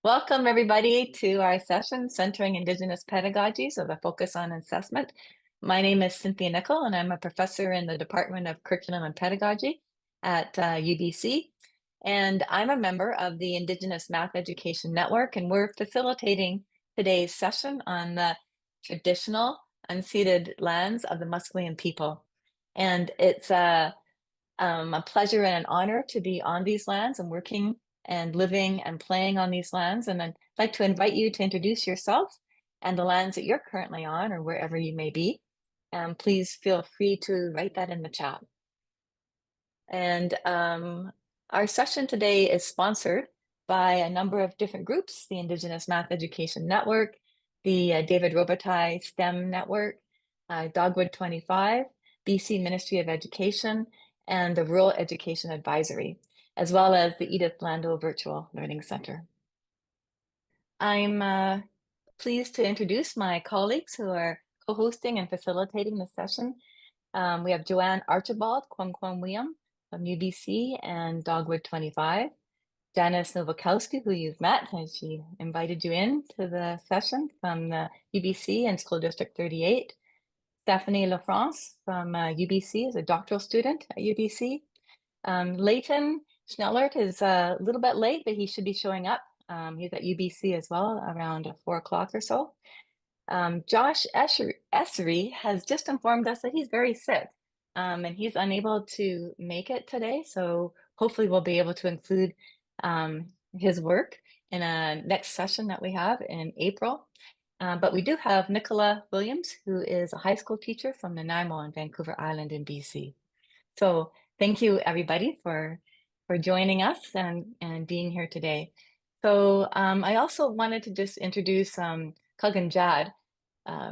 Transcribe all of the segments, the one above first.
Welcome, everybody, to our session, Centering Indigenous Pedagogies with a Focus on Assessment. My name is Cynthia Nicol, and I'm a professor in the Department of Curriculum and Pedagogy at UBC. And I'm a member of the Indigenous Math Education Network, and we're facilitating today's session on the traditional unceded lands of the Musqueam people. And it's a pleasure and an honor to be on these lands and working and living and playing on these lands. And I'd like to invite you to introduce yourself and the lands that you're currently on or wherever you may be. And please feel free to write that in the chat. And our session today is sponsored by a number of different groups, the Indigenous Math Education Network, the David Robitaille STEM Network, Dogwood 25, BC Ministry of Education, and the Rural Education Advisory, as well as the Edith Lando Virtual Learning Center. I'm pleased to introduce my colleagues who are co-hosting and facilitating the session. We have Joanne Archibald, Kwang Williams from UBC and Dogwood 25, Janice Novakowski, who you've met, and she invited you in to the session from the UBC and School District 38, Stephanie LaFrance from UBC is a doctoral student at UBC. Leighton Schnellert is a little bit late, but he should be showing up. He's at UBC as well, around 4 o'clock or so. Josh Essery has just informed us that he's very sick and he's unable to make it today. So hopefully we'll be able to include his work in a next session that we have in April. But we do have Nichola Williams, who is a high school teacher from Nanaimo on Vancouver Island in BC. So thank you, everybody, for joining us and being here today. So I also wanted to just introduce Cuggan Jad,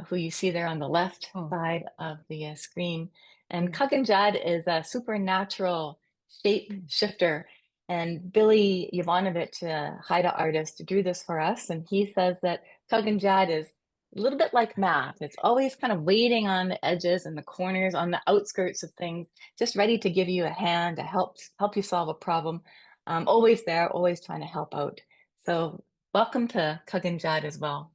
who you see there on the left side of the screen. And Cuggan Jad is a supernatural shape shifter. And Billy Yovanovich, a Haida artist, drew this for us. And he says that Cuggan Jad is a little bit like math. It's always kind of waiting on the edges and the corners, on the outskirts of things, just ready to give you a hand to help you solve a problem. Always there, always trying to help out. So welcome to Cuggan Jad as well.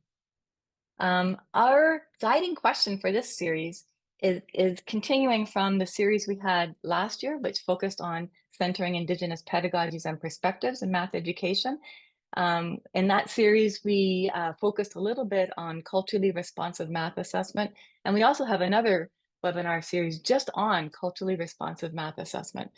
Our guiding question for this series is continuing from the series we had last year, which focused on centering Indigenous pedagogies and perspectives in math education. In that series, we focused a little bit on culturally responsive math assessment, and we also have another webinar series just on culturally responsive math assessment.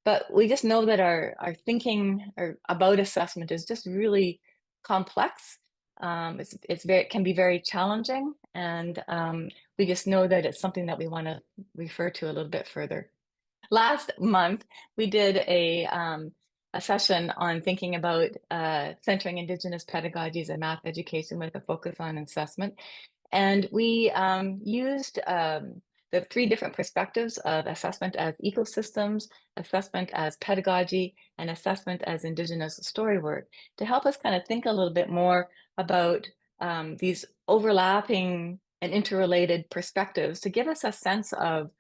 But we just know that our thinking about assessment is just really complex. It can be very challenging, and we just know that it's something that we want to refer to a little bit further. Last month, we did a session on thinking about centering Indigenous pedagogies and math education with a focus on assessment. And we used the 3 different perspectives of assessment as ecosystems, assessment as pedagogy, and assessment as Indigenous storywork to help us kind of think a little bit more about these overlapping and interrelated perspectives to give us a sense of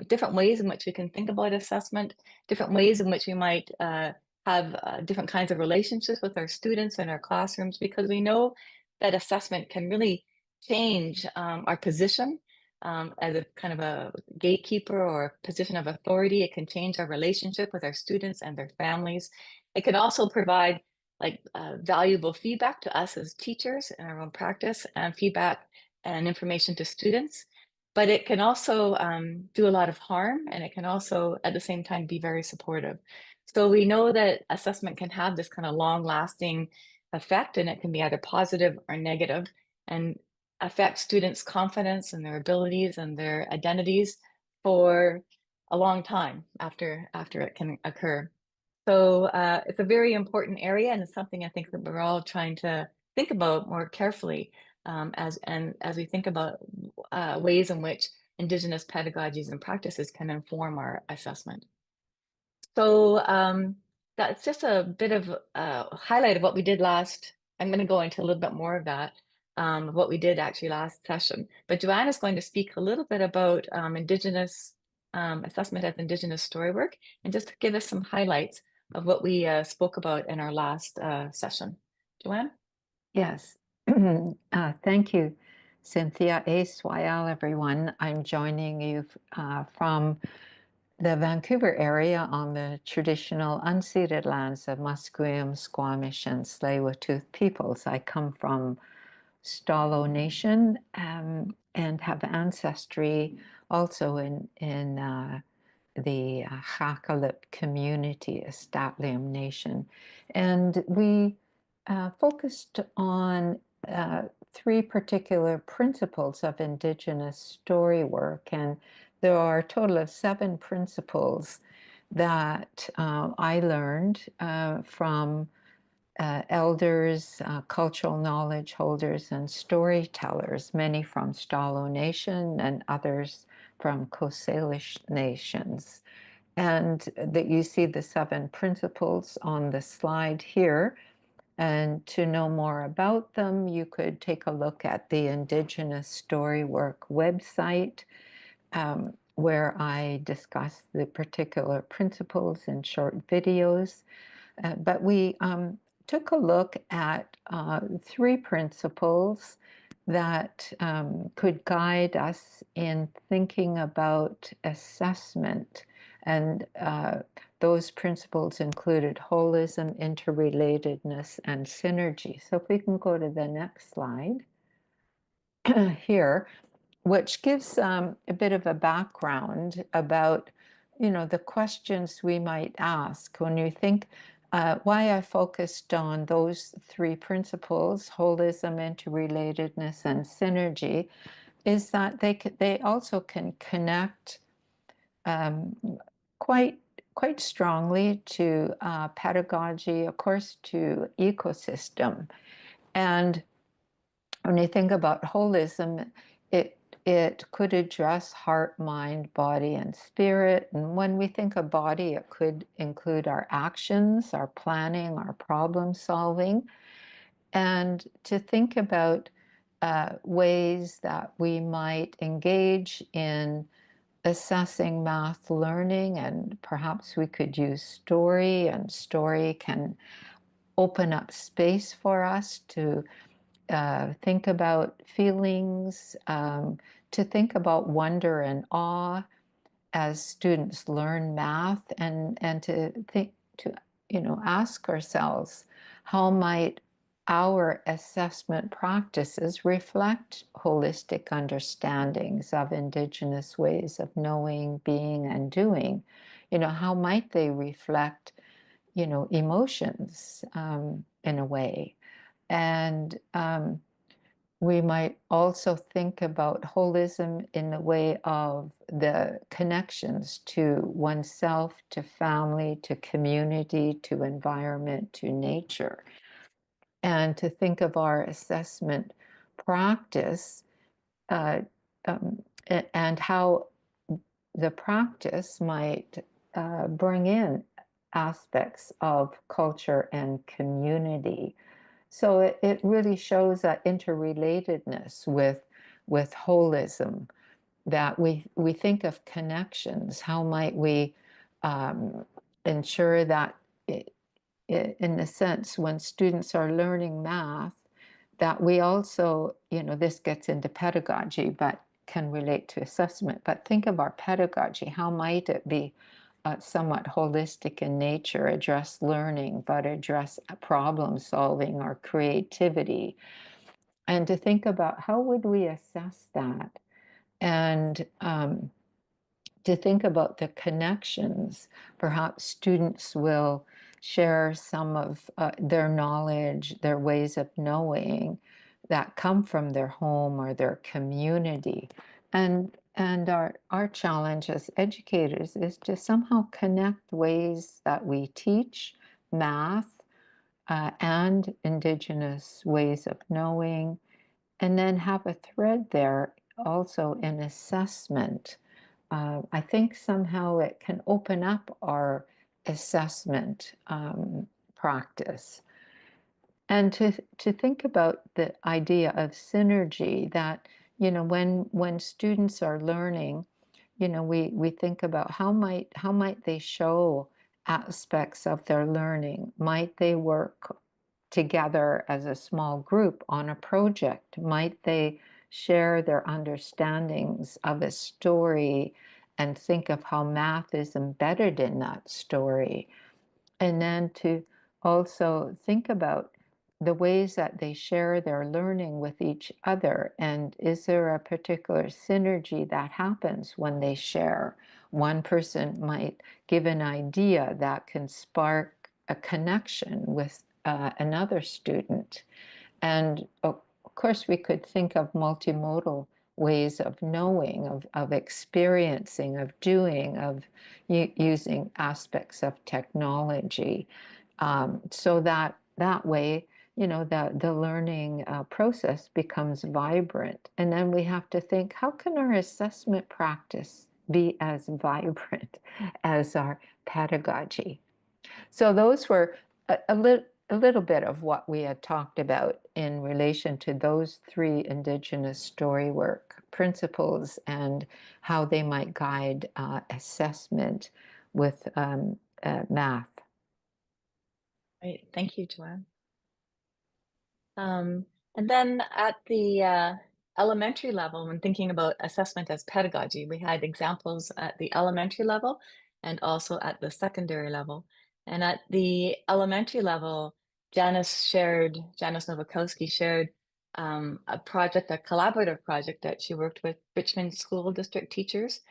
different ways in which we can think about assessment, different ways in which we might have different kinds of relationships with our students in our classrooms, because we know that assessment can really change our position as a kind of a gatekeeper or a position of authority. It can change our relationship with our students and their families. It can also provide valuable feedback to us as teachers in our own practice, and feedback and information to students. But it can also do a lot of harm, and it can also at the same time be very supportive. So we know that assessment can have this kind of long-lasting effect, and it can be either positive or negative, and affect students' confidence and their abilities and their identities for a long time after it can occur. So it's a very important area, and it's something I think that we're all trying to think about more carefully as we think about ways in which Indigenous pedagogies and practices can inform our assessment. So that's just a bit of a highlight of what we did last. I'm going to go into a little bit more of that, what we did actually last session. But Joanne is going to speak a little bit about Indigenous assessment as Indigenous storywork, and just to give us some highlights of what we spoke about in our last session. Joanne? Yes. Thank you, Cynthia. Swayal, everyone. I'm joining you from the Vancouver area on the traditional unceded lands of Musqueam, Squamish, and Tsleil-Waututh peoples. I come from Stalo Nation and have ancestry also in the Hakalip community, Statlium Nation. And we focused on three particular principles of Indigenous story work. And there are a total of 7 principles that I learned from elders, cultural knowledge holders, and storytellers, many from Stalo Nation and others from Coast Salish nations. And that you see the 7 principles on the slide here. And to know more about them, you could take a look at the Indigenous Storywork website, where I discuss the particular principles in short videos. But we took a look at 3 principles that could guide us in thinking about assessment. And those principles included holism, interrelatedness, and synergy. So if we can go to the next slide here, which gives a bit of a background about, the questions we might ask when you think why I focused on those 3 principles, holism, interrelatedness, and synergy, is that they also can connect um, quite quite strongly to pedagogy, of course, to ecosystem. And when you think about holism, it could address heart, mind, body, and spirit. And when we think of body, it could include our actions, our planning, our problem solving, and to think about ways that we might engage in assessing math learning. And perhaps we could use story, and story can open up space for us to think about feelings, to think about wonder and awe as students learn math, and to think to ask ourselves, how might our assessment practices reflect holistic understandings of Indigenous ways of knowing, being, and doing? How might they reflect emotions in a way? And we might also think about holism in the way of the connections to oneself, to family, to community, to environment, to nature, and to think of our assessment practice uh, and how the practice might bring in aspects of culture and community. So it really shows that interrelatedness with holism, that we think of connections. How might we ensure that, in a sense, when students are learning math, that we also, this gets into pedagogy, but can relate to assessment. But think of our pedagogy. How might it be somewhat holistic in nature, address learning, but address problem solving or creativity? And to think about how would we assess that? And to think about the connections. Perhaps students will share some of their knowledge, their ways of knowing that come from their home or their community. And our challenge as educators is to somehow connect ways that we teach math and Indigenous ways of knowing, and then have a thread there also in assessment. I think somehow it can open up our assessment practice. And to think about the idea of synergy, that, when students are learning, we think about how might they show aspects of their learning. Might they work together as a small group on a project? Might they share their understandings of a story and think of how math is embedded in that story? And then to also think about the ways that they share their learning with each other. And is there a particular synergy that happens when they share? One person might give an idea that can spark a connection with another student. And of course, we could think of multimodal ways of knowing, of experiencing, of doing, of using aspects of technology. So that way, the learning process becomes vibrant. And then we have to think, how can our assessment practice be as vibrant as our pedagogy? So those were a little bit of what we had talked about in relation to those three Indigenous story work principles and how they might guide assessment with math. Great. Thank you, Joanne. Um, and then at the elementary level, when thinking about assessment as pedagogy, we had examples at the elementary level and also at the secondary level. And at the elementary level, Janice Novakowski shared a project, a collaborative project that she worked with Richmond School District teachers,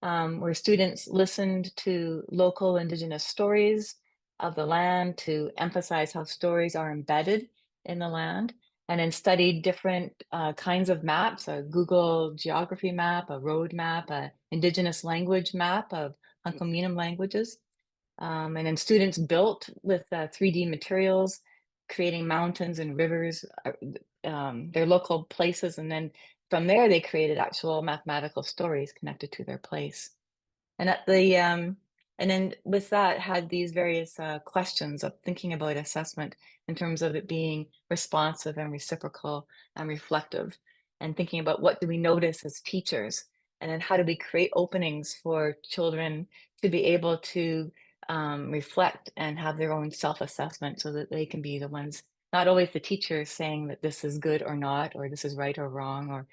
where students listened to local Indigenous stories of the land to emphasize how stories are embedded in the land, and then studied different kinds of maps, a Google geography map, a road map, a Indigenous language map of Hunkaminam languages. And then students built with 3D materials, creating mountains and rivers, their local places. And then from there, they created actual mathematical stories connected to their place. And at the and then with that had these various questions of thinking about assessment in terms of it being responsive and reciprocal and reflective, and thinking about what do we notice as teachers, and then how do we create openings for children to be able to reflect and have their own self-assessment so that they can be the ones, not always the teachers saying that this is good or not, or this is right or wrong, or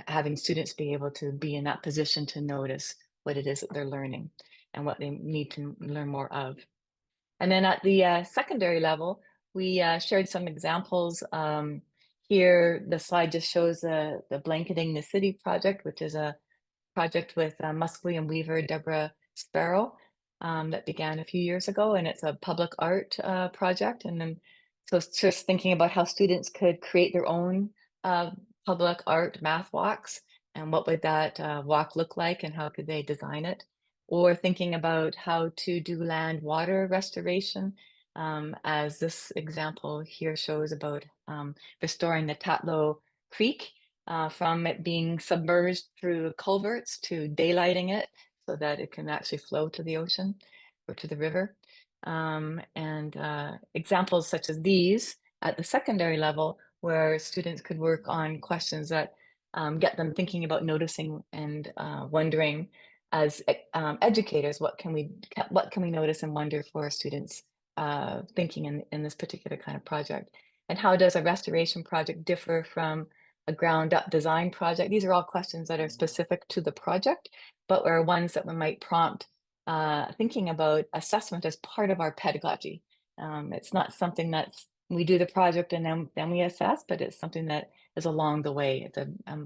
having students be able to be in that position to notice what it is that they're learning and what they need to learn more of. And then at the secondary level, we shared some examples. Here, the slide just shows the Blanketing the City project, which is a project with Muskley and Weaver, Deborah Sparrow, that began a few years ago, and it's a public art project. And then, so it's just thinking about how students could create their own public art math walks, and what would that walk look like, and how could they design it? Or thinking about how to do land water restoration, as this example here shows about restoring the Tatlow Creek, from it being submerged through culverts to daylighting it so that it can actually flow to the ocean or to the river. And examples such as these at the secondary level, where students could work on questions that get them thinking about noticing and wondering as educators, what can we notice and wonder for students thinking in this particular kind of project? And how does a restoration project differ from a ground up design project? These are all questions that are specific to the project, but are ones that we might prompt thinking about assessment as part of our pedagogy. It's not something that's we do the project and then we assess, but it's something that is along the way. It's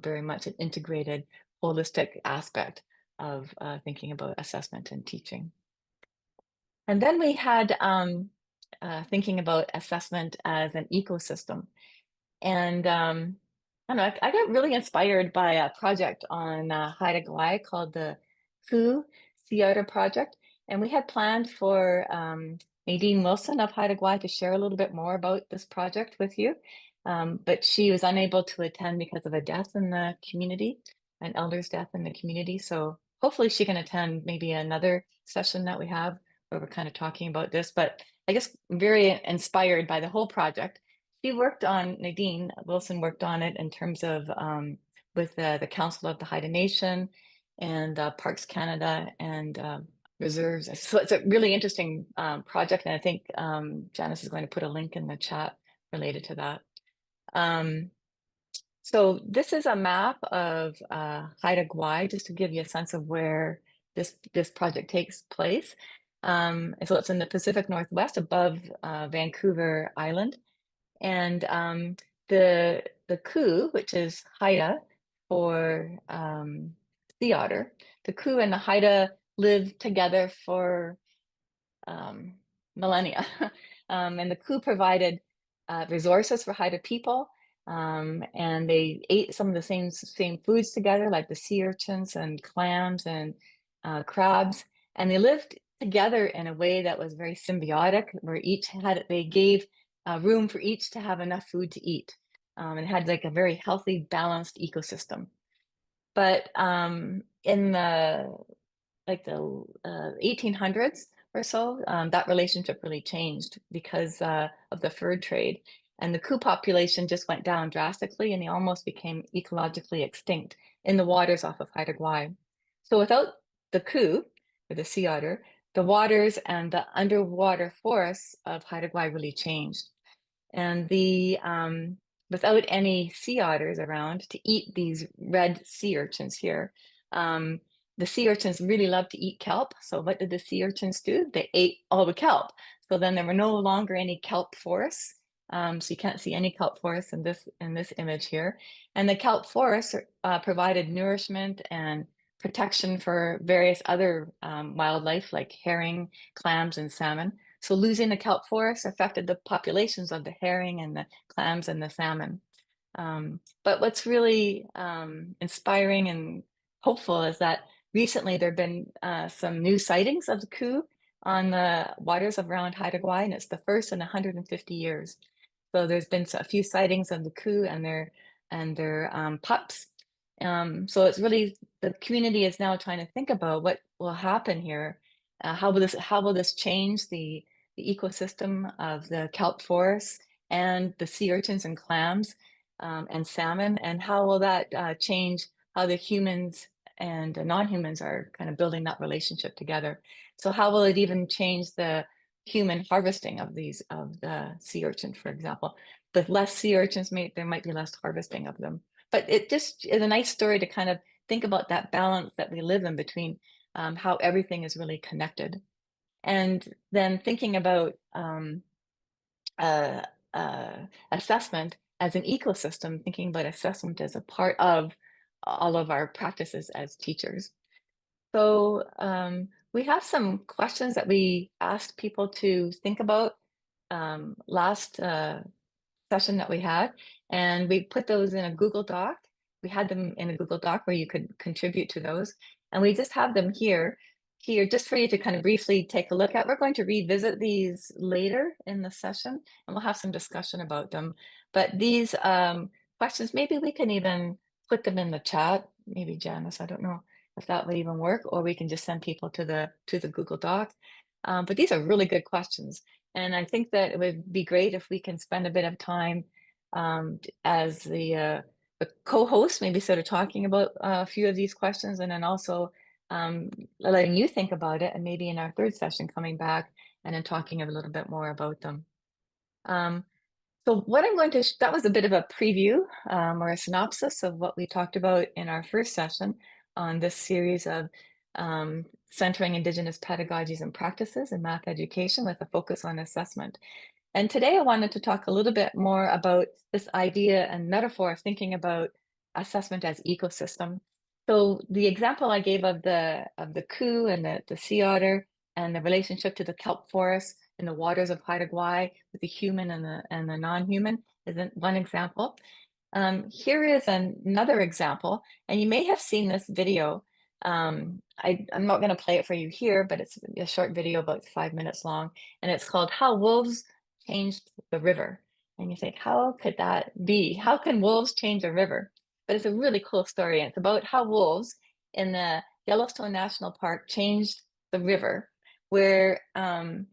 very much an integrated, holistic aspect of thinking about assessment and teaching. And then we had thinking about assessment as an ecosystem. And I don't know, I got really inspired by a project on Haida Gwaii called the Ku Sea Otter Project. And we had planned for Nadine Wilson of Haida Gwaii to share a little bit more about this project with you. But she was unable to attend because of a death in the community, an elder's death in the community. So hopefully she can attend maybe another session that we have where we're kind of talking about this. But I guess very inspired by the whole project. Nadine Wilson worked on it in terms of with the Council of the Haida Nation and Parks Canada and reserves. So it's a really interesting project, and I think Janice is going to put a link in the chat related to that. So this is a map of Haida Gwaii, just to give you a sense of where this project takes place. So it's in the Pacific Northwest above Vancouver Island. And the ku, which is Haida for sea otter, the ku and the Haida live together for millennia. And the ku provided resources for Haida people. And they ate some of the same foods together, like the sea urchins and clams and crabs. And they lived together in a way that was very symbiotic, where they gave room for each to have enough food to eat. And it had like a very healthy, balanced ecosystem. But in the 1800s or so, that relationship really changed because of the fur trade. And the ku population just went down drastically, and they almost became ecologically extinct in the waters off of Haida Gwaii. So without the ku, or the sea otter, the waters and the underwater forests of Haida Gwaii really changed. And without any sea otters around to eat these red sea urchins here, the sea urchins really love to eat kelp. So what did the sea urchins do? They ate all the kelp. So then there were no longer any kelp forests. So you can't see any kelp forests in this image here. And the kelp forests provided nourishment and protection for various other wildlife like herring, clams, and salmon. So losing the kelp forest affected the populations of the herring and the clams and the salmon. But what's really inspiring and hopeful is that recently there have been some new sightings of the ku on the waters around Haida Gwaii, and it's the first in 150 years. So there's been a few sightings of the ku and their pups. So it's really, the community is now trying to think about what will happen here. How will this change the ecosystem of the kelp forests and the sea urchins and clams and salmon, and how will that change how the humans and the non-humans are kind of building that relationship together? So how will it even change the human harvesting of the sea urchin, for example? With less sea urchins, there might be less harvesting of them. But it just is a nice story to kind of think about that balance that we live in between how everything is really connected. And then thinking about uh, assessment as an ecosystem, thinking about assessment as a part of all of our practices as teachers. So we have some questions that we asked people to think about last session that we had, and we put those in a Google Doc. We had them in a Google Doc where you could contribute to those, and we just have them here just for you to kind of briefly take a look at. We're going to revisit these later in the session, and we'll have some discussion about them. But these questions, maybe we can even put them in the chat. Maybe Janice, I don't know if that would even work, or we can just send people to the Google Doc. But these are really good questions. And I think that it would be great if we can spend a bit of time as the co-host, maybe sort of talking about a few of these questions, and then also letting you think about it, and maybe in our third session coming back and then talking a little bit more about them. So what I'm going to, that was a bit of a preview or a synopsis of what we talked about in our first session on this series of centering Indigenous pedagogies and practices in math education with a focus on assessment. And today I wanted to talk a little bit more about this idea and metaphor of thinking about assessment as ecosystem. So the example I gave of the ku and the sea otter and the relationship to the kelp forest in the waters of Haida Gwaii with the human and the non-human isn't one example. Here is another example, and you may have seen this video. I'm not going to play it for you here, but it's a short video about 5 minutes long, and it's called How Wolves Changed the River. And you think, how could that be? How can wolves change a river? But it's a really cool story, and it's about how wolves in the Yellowstone National Park changed the river, where I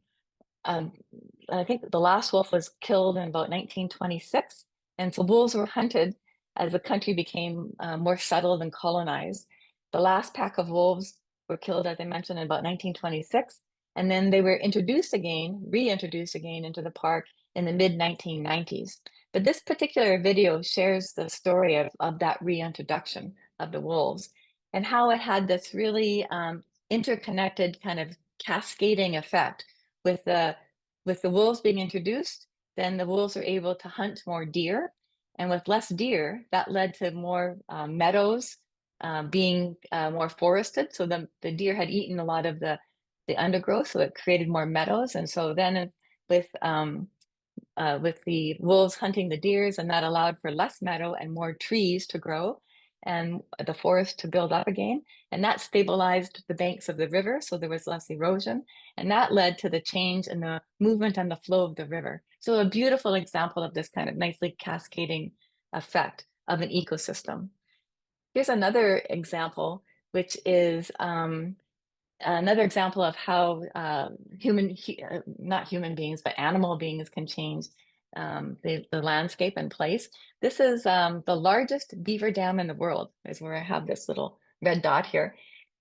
think the last wolf was killed in about 1926. And so wolves were hunted as the country became more settled and colonized. The last pack of wolves were killed, as I mentioned, in about 1926. And then they were reintroduced again into the park in the mid 1990s. But this particular video shares the story of that reintroduction of the wolves and how it had this really interconnected kind of cascading effect with the wolves being introduced. Then the wolves are able to hunt more deer, and with less deer, that led to more meadows being more forested. So the deer had eaten a lot of the undergrowth, so it created more meadows. And so then with the wolves hunting the deers, and that allowed for less meadow and more trees to grow and the forest to build up again. And that stabilized the banks of the river, so there was less erosion. And that led to the change in the movement and the flow of the river. So a beautiful example of this kind of nicely cascading effect of an ecosystem. Here's another example, which is another example of how not human beings, but animal beings can change the landscape and place. This is the largest beaver dam in the world, is where I have this little red dot here.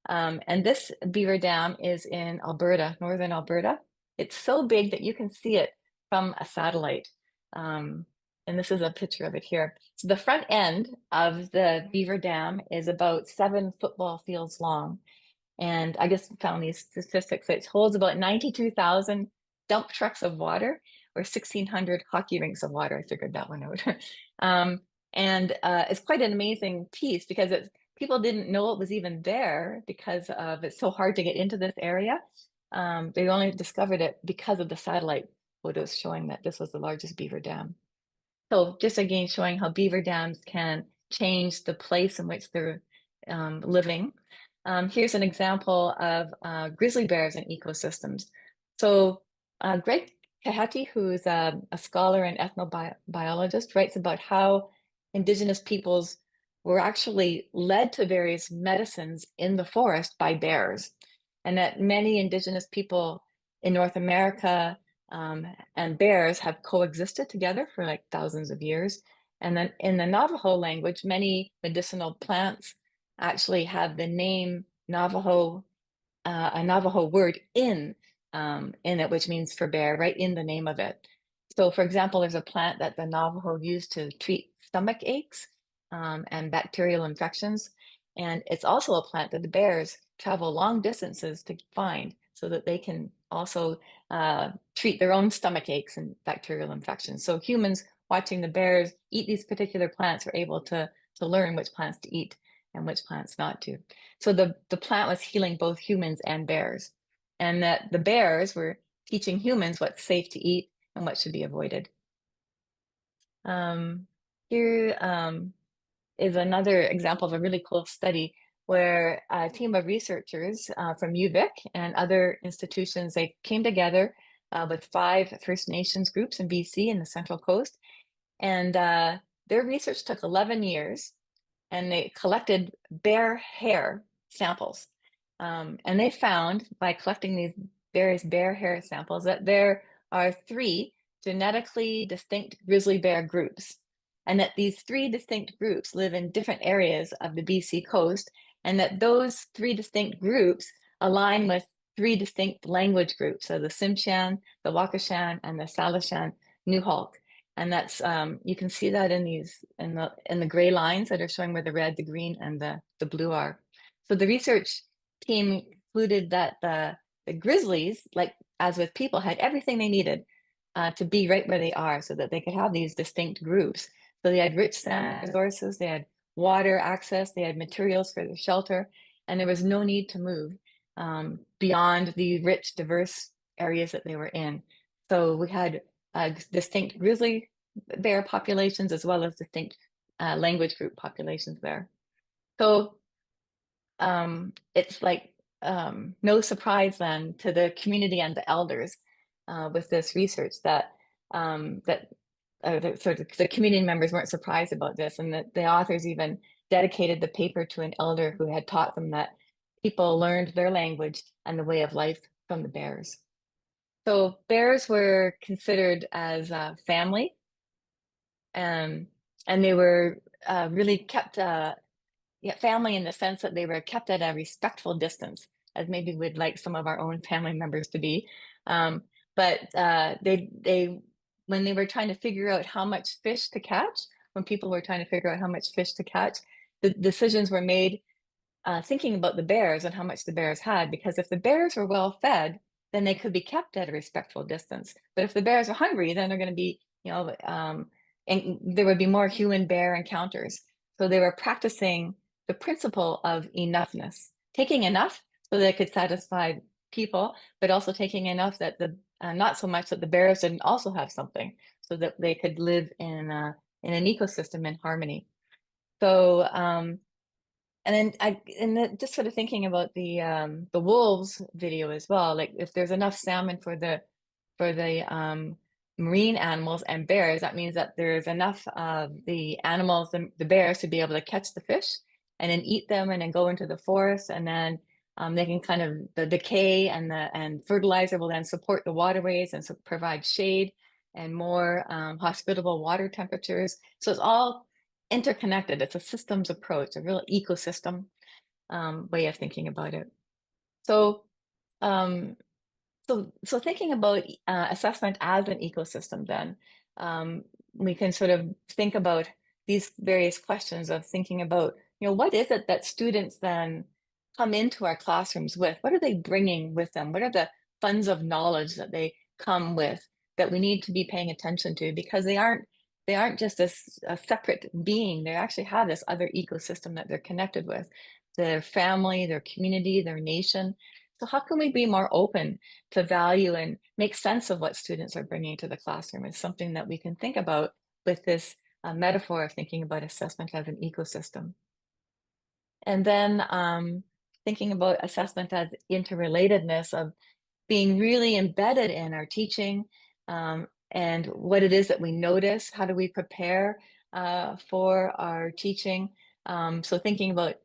And this beaver dam is in Alberta, northern Alberta. It's so big that you can see it from a satellite. And this is a picture of it here. So the front end of the beaver dam is about 7 football fields long. And I just found these statistics. It holds about 92,000 dump trucks of water or 1,600 hockey rinks of water. I figured that one out. And it's quite an amazing piece because people didn't know it was even there because of it's so hard to get into this area. They only discovered it because of the satellite photos showing that this was the largest beaver dam. So just again showing how beaver dams can change the place in which they're living. Here's an example of grizzly bears in ecosystems. So Greg Kaheti, who's a scholar and ethnobiologist, writes about how Indigenous peoples were actually led to various medicines in the forest by bears, and that many Indigenous people in North America and bears have coexisted together for like thousands of years. And then in the Navajo language, many medicinal plants actually have the name Navajo, a Navajo word in it, which means for bear, right in the name of it. So for example, there's a plant that the Navajo use to treat stomach aches and bacterial infections. And it's also a plant that the bears travel long distances to find so that they can also treat their own stomach aches and bacterial infections. So humans watching the bears eat these particular plants are able to learn which plants to eat and which plants not to. So the plant was healing both humans and bears, and that the bears were teaching humans what's safe to eat and what should be avoided. Here is another example of a really cool study where a team of researchers from UVic and other institutions, they came together with 5 First Nations groups in BC in the Central Coast. And their research took 11 years, and they collected bear hair samples. And they found by collecting these various bear hair samples that there are 3 genetically distinct grizzly bear groups, and that these 3 distinct groups live in different areas of the BC coast, and that those 3 distinct groups align with 3 distinct language groups, so the Tsimshian, the Wakashan, and the Salishan Nuxalk. And that's you can see that in the gray lines that are showing where the red, the green, and the blue are. So the research team concluded that the grizzlies, like as with people, had everything they needed to be right where they are, so that they could have these distinct groups. So they had rich sand resources, they had water access, they had materials for their shelter, and there was no need to move beyond the rich, diverse areas that they were in. So we had distinct grizzly bear populations as well as distinct language group populations there. So it's like no surprise then to the community and the elders with this research that the community members weren't surprised about this, and that the authors even dedicated the paper to an elder who had taught them that people learned their language and the way of life from the bears. So bears were considered as family, and they were really kept family in the sense that they were kept at a respectful distance, as maybe we'd like some of our own family members to be. But they when they were trying to figure out how much fish to catch, when people were trying to figure out how much fish to catch, the decisions were made thinking about the bears and how much the bears had, because if the bears were well fed, then they could be kept at a respectful distance. But if the bears are hungry, then they're going to be, and there would be more human bear encounters. So they were practicing the principle of enoughness, taking enough so they could satisfy people, but also taking enough that not so much that the bears didn't also have something, so that they could live in an ecosystem in harmony. So and then just sort of thinking about the wolves video as well, like if there's enough salmon for the marine animals and bears, that means that there's enough of the animals, the bears, to be able to catch the fish and then eat them and then go into the forest, and then they can kind of the decay and fertilizer will then support the waterways and provide shade and more hospitable water temperatures. So it's all interconnected. It's a systems approach, a real ecosystem way of thinking about it. So, um, so thinking about assessment as an ecosystem, then we can sort of think about these various questions of thinking about, what is it that students then come into our classrooms with? What are they bringing with them? What are the funds of knowledge that they come with that we need to be paying attention to? Because they aren't just a separate being. They actually have this other ecosystem that they're connected with, their family, their community, their nation. So how can we be more open to value and make sense of what students are bringing to the classroom is something that we can think about with this metaphor of thinking about assessment as an ecosystem. And then thinking about assessment as interrelatedness of being really embedded in our teaching and what it is that we notice. How do we prepare for our teaching? So thinking about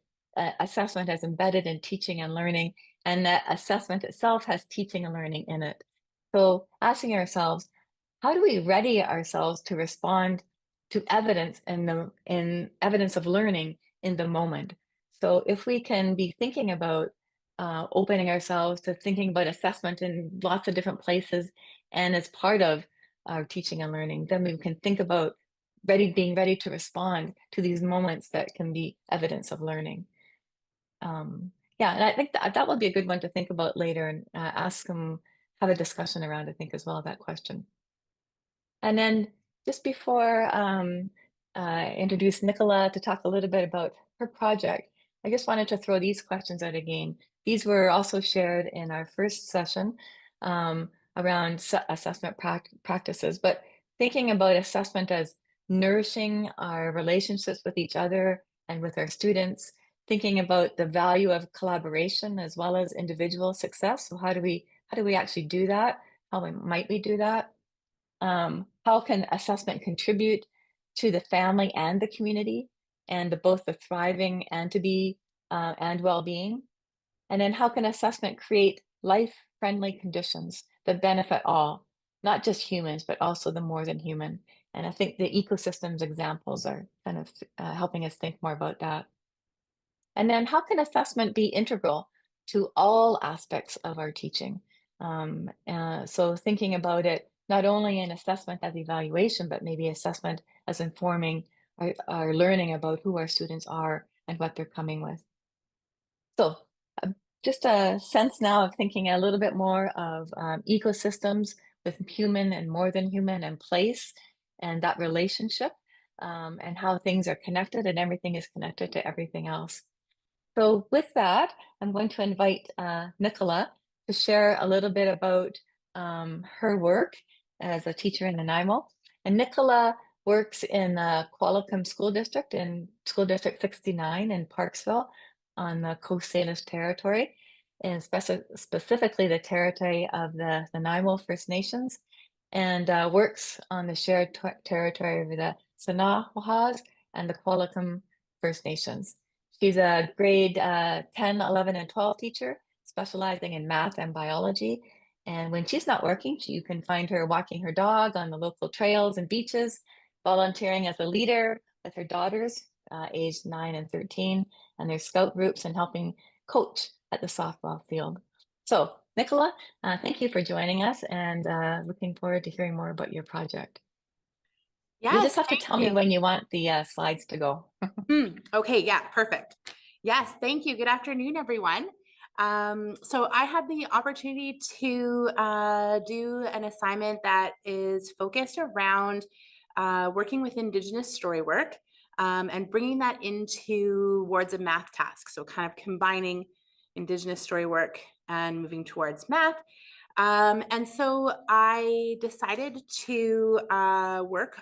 assessment as embedded in teaching and learning, and that assessment itself has teaching and learning in it. So asking ourselves, how do we ready ourselves to respond to evidence in evidence of learning in the moment? So if we can be thinking about opening ourselves to thinking about assessment in lots of different places and as part of our teaching and learning, then we can think about being ready to respond to these moments that can be evidence of learning. Yeah, and I think that would be a good one to think about later and ask them, have a discussion around, I think, as well, that question. And then just before I introduce Nichola to talk a little bit about her project, I just wanted to throw these questions out again. These were also shared in our first session around assessment practices, but thinking about assessment as nourishing our relationships with each other and with our students, thinking about the value of collaboration as well as individual success. So how do we actually do that? How might we do that? How can assessment contribute to the family and the community and both the thriving and to be and well-being? And then how can assessment create life-friendly conditions that benefit all, not just humans, but also the more than human? And I think the ecosystems examples are kind of helping us think more about that. And then how can assessment be integral to all aspects of our teaching? So thinking about it not only in assessment as evaluation, but maybe assessment as informing our learning about who our students are and what they're coming with. So just a sense now of thinking a little bit more of ecosystems with human and more than human and place and that relationship and how things are connected and everything is connected to everything else. So with that, I'm going to invite Nichola to share a little bit about her work as a teacher in Nanaimo. And Nichola works in the Qualicum School District in School District 69 in Parksville on the Coast Salish territory, and specifically the territory of the Nanaimo First Nations, and works on the shared territory of the Sanahwahas and the Qualicum First Nations. She's a grade 10, 11, and 12 teacher, specializing in math and biology. And when she's not working, you can find her walking her dog on the local trails and beaches, volunteering as a leader with her daughters aged 9 and 13, and their scout groups and helping coach at the softball field. So, Nichola, thank you for joining us, and looking forward to hearing more about your project. You'll Yes, just have to thank tell me you. when you want the slides to go. Okay, yeah, perfect. Yes, thank you. Good afternoon, everyone. So I had the opportunity to do an assignment that is focused around working with Indigenous Storywork and bringing that into towards a math task. So kind of combining Indigenous Storywork and moving towards math. And so I decided to work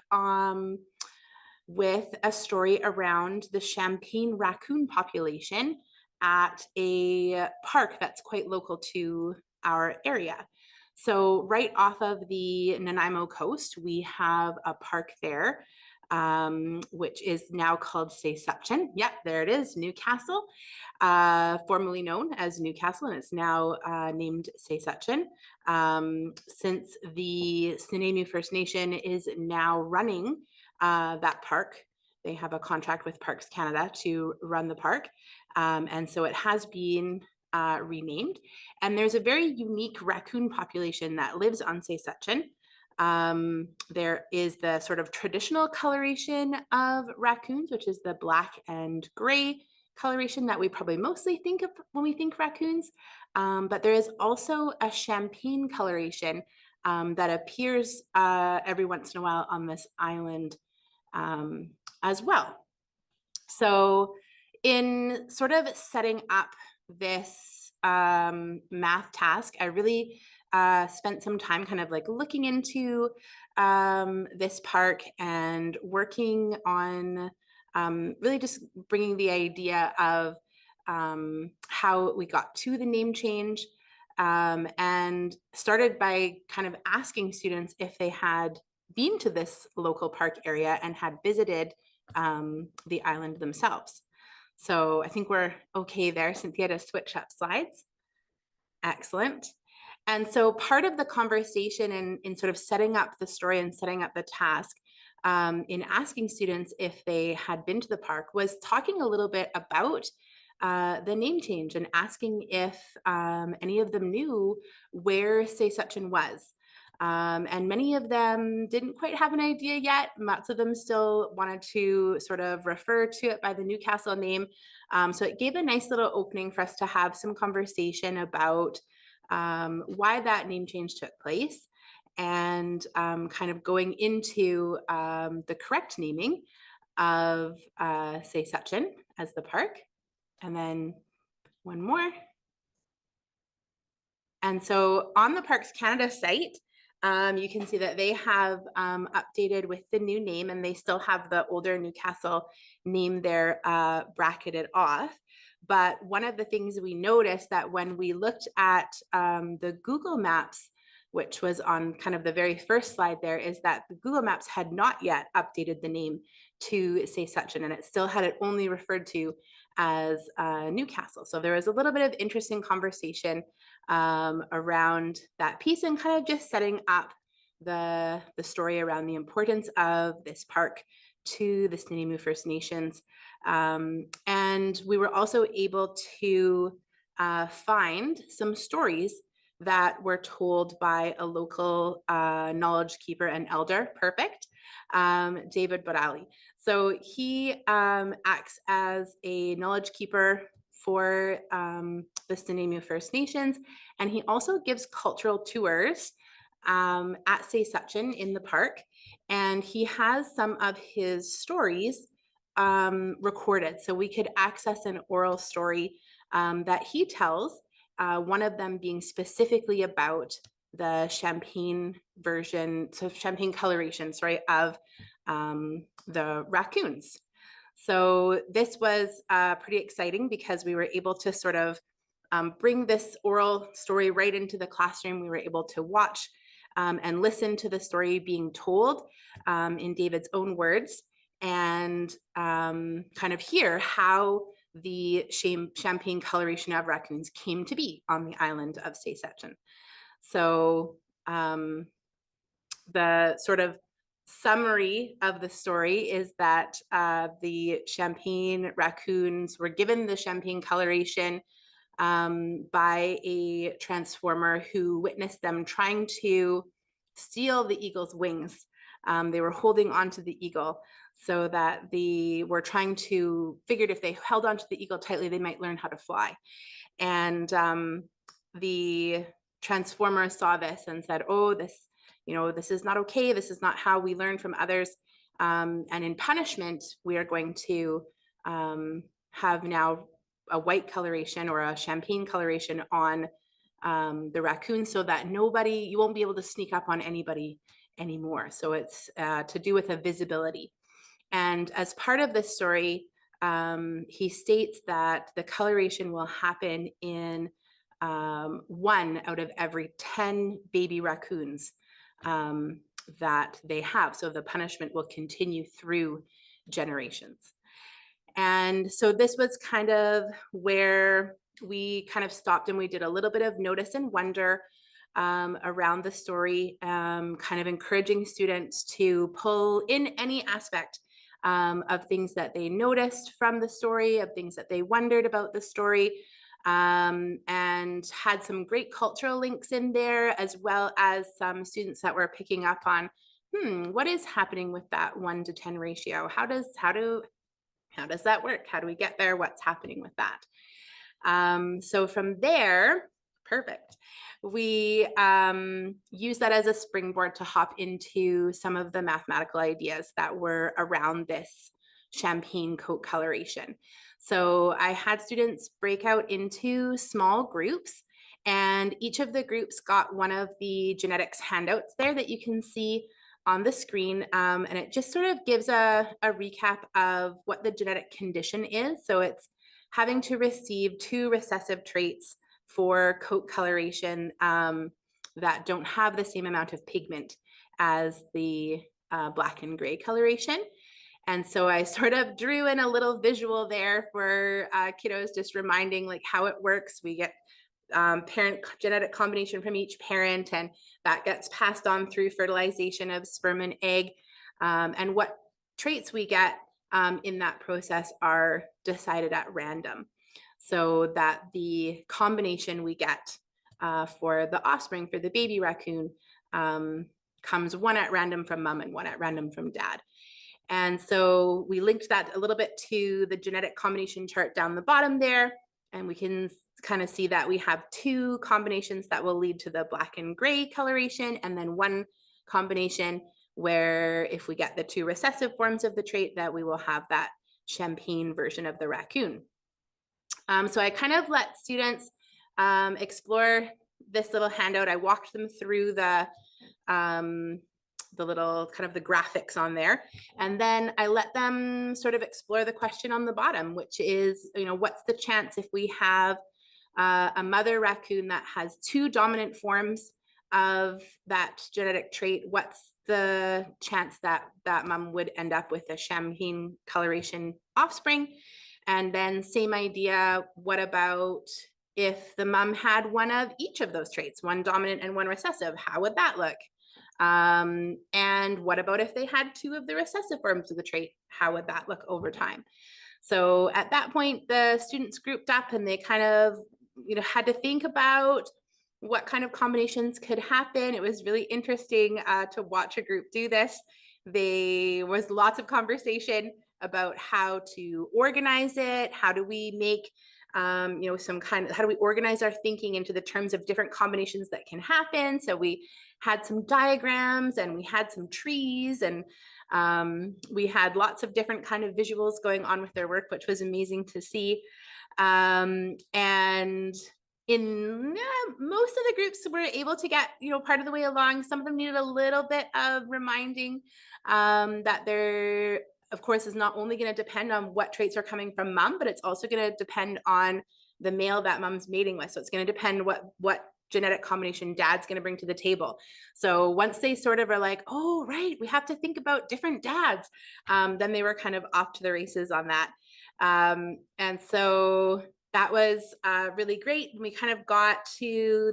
with a story around the Champagne raccoon population at a park that's quite local to our area. So right off of the Nanaimo coast, we have a park there, which is now called Saskatchewan. Yep, there it is, Newcastle, formerly known as Newcastle, and it's now named Saskatchewan. Since the Snuneymuxw First Nation is now running that park. They have a contract with Parks Canada to run the park. And so it has been renamed. And there's a very unique raccoon population that lives on Saskatchewan. There is the sort of traditional coloration of raccoons, which is the black and gray coloration that we probably mostly think of when we think raccoons. But there is also a champagne coloration that appears every once in a while on this island as well. So in sort of setting up this math task, I really spent some time kind of like looking into this park and working on really just bringing the idea of how we got to the name change, and started by kind of asking students if they had been to this local park area and had visited the island themselves. So I think we're okay there. Cynthia, to switch up slides. Excellent. And so part of the conversation in sort of setting up the story and setting up the task, in asking students if they had been to the park, was talking a little bit about the name change and asking if any of them knew where Saskatchewan was. And many of them didn't quite have an idea yet. Lots of them still wanted to sort of refer to it by the Newcastle name. So it gave a nice little opening for us to have some conversation about why that name change took place, and kind of going into the correct naming of Saskatchewan as the park. And then one more. And so on the Parks Canada site, you can see that they have updated with the new name, and they still have the older Newcastle name there bracketed off. But one of the things we noticed that when we looked at the Google Maps, which was on kind of the very first slide there, is that the Google Maps had not yet updated the name to Saskatchewan, and it still had it only referred to as Newcastle. So there was a little bit of interesting conversation around that piece, and kind of just setting up the story around the importance of this park to the Snuneymuxw First Nations. And we were also able to find some stories that were told by a local knowledge keeper and elder, perfect, David Borali. So he acts as a knowledge keeper for the Snuneymuxw First Nations, and he also gives cultural tours at Saskatchewan in the park, and he has some of his stories recorded, so we could access an oral story that he tells, one of them being specifically about the champagne version, so champagne coloration, sorry, of the raccoons. So this was pretty exciting because we were able to sort of bring this oral story right into the classroom. We were able to watch and listen to the story being told in David's own words, and kind of hear how the champagne coloration of raccoons came to be on the island of Saskatchewan. So the sort of summary of the story is that the champagne raccoons were given the champagne coloration by a transformer who witnessed them trying to steal the eagle's wings. They were holding onto the eagle so that they were trying to figured if they held onto the eagle tightly, they might learn how to fly. And the transformer saw this and said, oh, this is not okay. This is not how we learn from others. And in punishment, we are going to have now a white coloration or a champagne coloration on the raccoon so that you won't be able to sneak up on anybody anymore. So it's to do with a visibility. And as part of this story, he states that the coloration will happen in 1 out of every 10 baby raccoons that they have. So the punishment will continue through generations. And so this was kind of where we kind of stopped and we did a little bit of notice and wonder around the story, kind of encouraging students to pull in any aspect of things that they noticed from the story, of things that they wondered about the story, and had some great cultural links in there, as well as some students that were picking up on, what is happening with that 1 to 10 ratio? How does that work? How do we get there? What's happening with that? So from there, perfect. We use that as a springboard to hop into some of the mathematical ideas that were around this champagne coat coloration. So I had students break out into small groups, and each of the groups got one of the genetics handouts there that you can see on the screen, and it just sort of gives a recap of what the genetic condition is. So it's having to receive 2 recessive traits for coat coloration that don't have the same amount of pigment as the black and gray coloration. And so I sort of drew in a little visual there for kiddos, just reminding like how it works. We get parent genetic combination from each parent, and that gets passed on through fertilization of sperm and egg. And what traits we get in that process are decided at random, so that the combination we get for the offspring, for the baby raccoon, comes 1 at random from mom and 1 at random from dad. And so we linked that a little bit to the genetic combination chart down the bottom there, and we can kind of see that we have 2 combinations that will lead to the black and gray coloration, and then 1 combination where if we get the 2 recessive forms of the trait, that we will have that champagne version of the raccoon. So I kind of let students explore this little handout. I walked them through the little kind of the graphics on there. And then I let them sort of explore the question on the bottom, which is, what's the chance if we have a mother raccoon that has 2 dominant forms of that genetic trait, what's the chance that that mom would end up with a champagne coloration offspring? And then same idea, what about if the mom had 1 of each of those traits, 1 dominant and 1 recessive, how would that look? And what about if they had 2 of the recessive forms of the trait, how would that look over time? So at that point, the students grouped up and they kind of, had to think about what kind of combinations could happen. It was really interesting to watch a group do this. There was lots of conversation about how to organize it. How do we make, how do we organize our thinking into the terms of different combinations that can happen? So we had some diagrams and we had some trees, and we had lots of different kind of visuals going on with their work, which was amazing to see. And in most of the groups were able to get, part of the way along. Some of them needed a little bit of reminding that there, of course, is not only going to depend on what traits are coming from mom, but it's also going to depend on the male that mom's mating with. So it's going to depend what genetic combination dad's going to bring to the table. So once they sort of are like, oh, right, we have to think about different dads, then they were kind of off to the races on that. And so that was really great. We kind of got to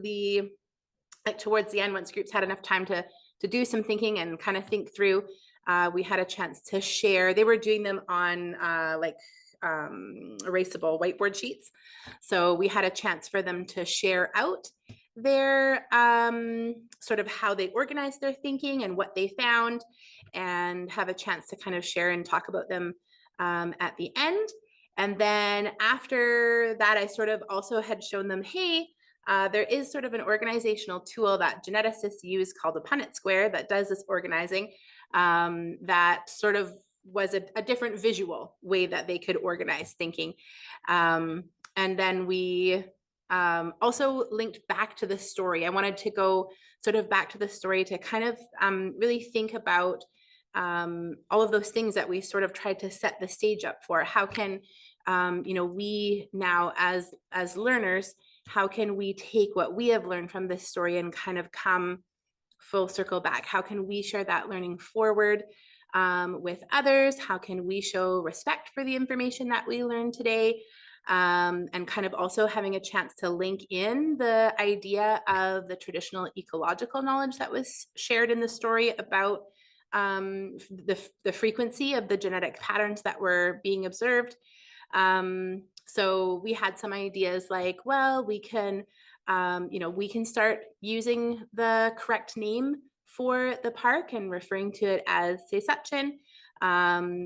towards the end, once groups had enough time to do some thinking and kind of think through. We had a chance to share. They were doing them on erasable whiteboard sheets. So we had a chance for them to share out their sort of how they organized their thinking and what they found, and have a chance to kind of share and talk about them at the end. And then after that, I sort of also had shown them, hey, there is sort of an organizational tool that geneticists use called a Punnett square that does this organizing, that sort of was a different visual way that they could organize thinking. And then we also linked back to the story. I wanted to go sort of back to the story to kind of really think about all of those things that we sort of tried to set the stage up for. How can we now as learners, how can we take what we have learned from this story and kind of come full circle back? How can we share that learning forward with others? How can we show respect for the information that we learned today? And kind of also having a chance to link in the idea of the traditional ecological knowledge that was shared in the story about the frequency of the genetic patterns that were being observed. So we had some ideas like, well, we can start using the correct name for the park and referring to it as Seisachin.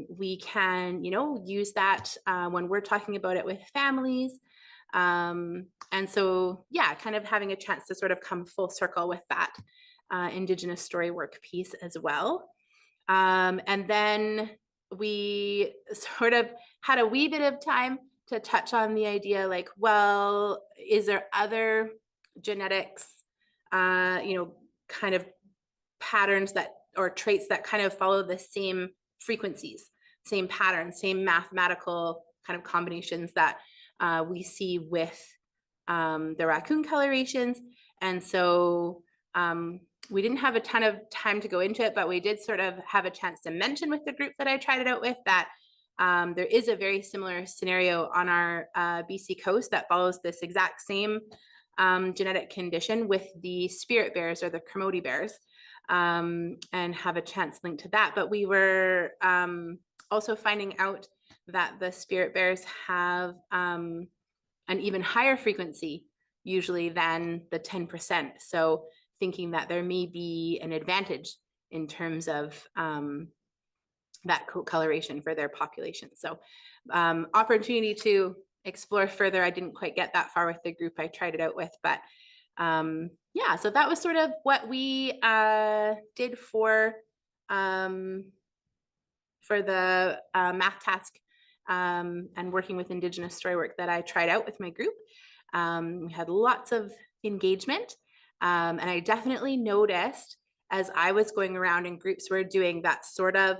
We can, use that when we're talking about it with families. And so, yeah, kind of having a chance to sort of come full circle with that Indigenous Storywork piece as well. And then we sort of had a wee bit of time to touch on the idea like, well, is there other genetics, kind of patterns that, or traits that kind of follow the same frequencies, same patterns, same mathematical kind of combinations that we see with the raccoon colorations. And so we didn't have a ton of time to go into it, but we did sort of have a chance to mention with the group that I tried it out with that there is a very similar scenario on our BC coast that follows this exact same genetic condition with the spirit bears or the Kermode bears, and have a chance linked to that. But we were also finding out that the spirit bears have an even higher frequency usually than the 10%. So thinking that there may be an advantage in terms of that coloration for their population. So opportunity to explore further. I didn't quite get that far with the group I tried it out with, but yeah, so that was sort of what we did for the math task and working with Indigenous Storywork that I tried out with my group. We had lots of engagement, and I definitely noticed as I was going around and groups were doing that sort of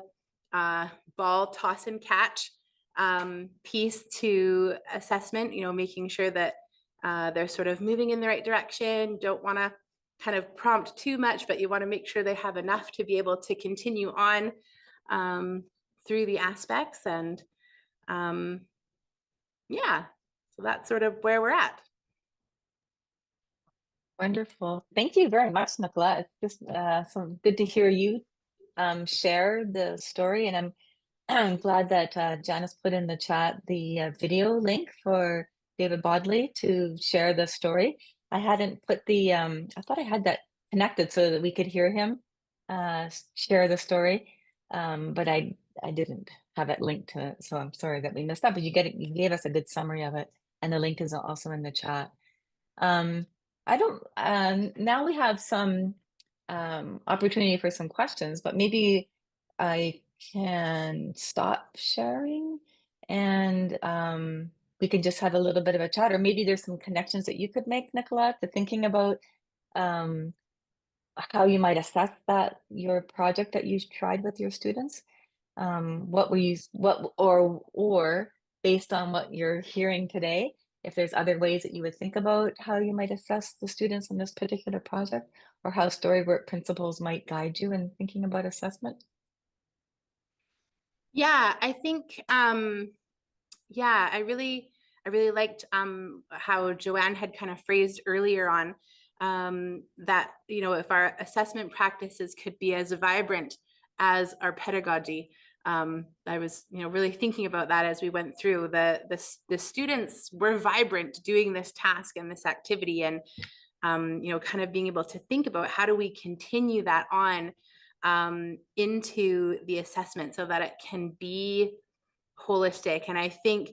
ball toss and catch piece to assessment, making sure that they're sort of moving in the right direction. Don't want to kind of prompt too much, but you want to make sure they have enough to be able to continue on through the aspects. And yeah, so that's sort of where we're at. Wonderful. Thank you very much, Nichola. It's just so good to hear you share the story. And I'm glad that Janice put in the chat the video link for David Bodley to share the story. I hadn't put the, I thought I had that connected so that we could hear him share the story, but I didn't have it linked to it, so I'm sorry that we missed that, but you gave us a good summary of it, and the link is also in the chat. Now we have some opportunity for some questions, but maybe I can stop sharing and we can just have a little bit of a chat, or maybe there's some connections that you could make, Nichola, to thinking about how you might assess your project that you tried with your students. Or based on what you're hearing today, if there's other ways that you would think about how you might assess the students in this particular project, or how Storywork principles might guide you in thinking about assessment. Yeah, I think, I really liked how Joanne had kind of phrased earlier on that, if our assessment practices could be as vibrant as our pedagogy. I was, really thinking about that as we went through. The students were vibrant doing this task and this activity, and kind of being able to think about how do we continue that on into the assessment so that it can be holistic. And I think,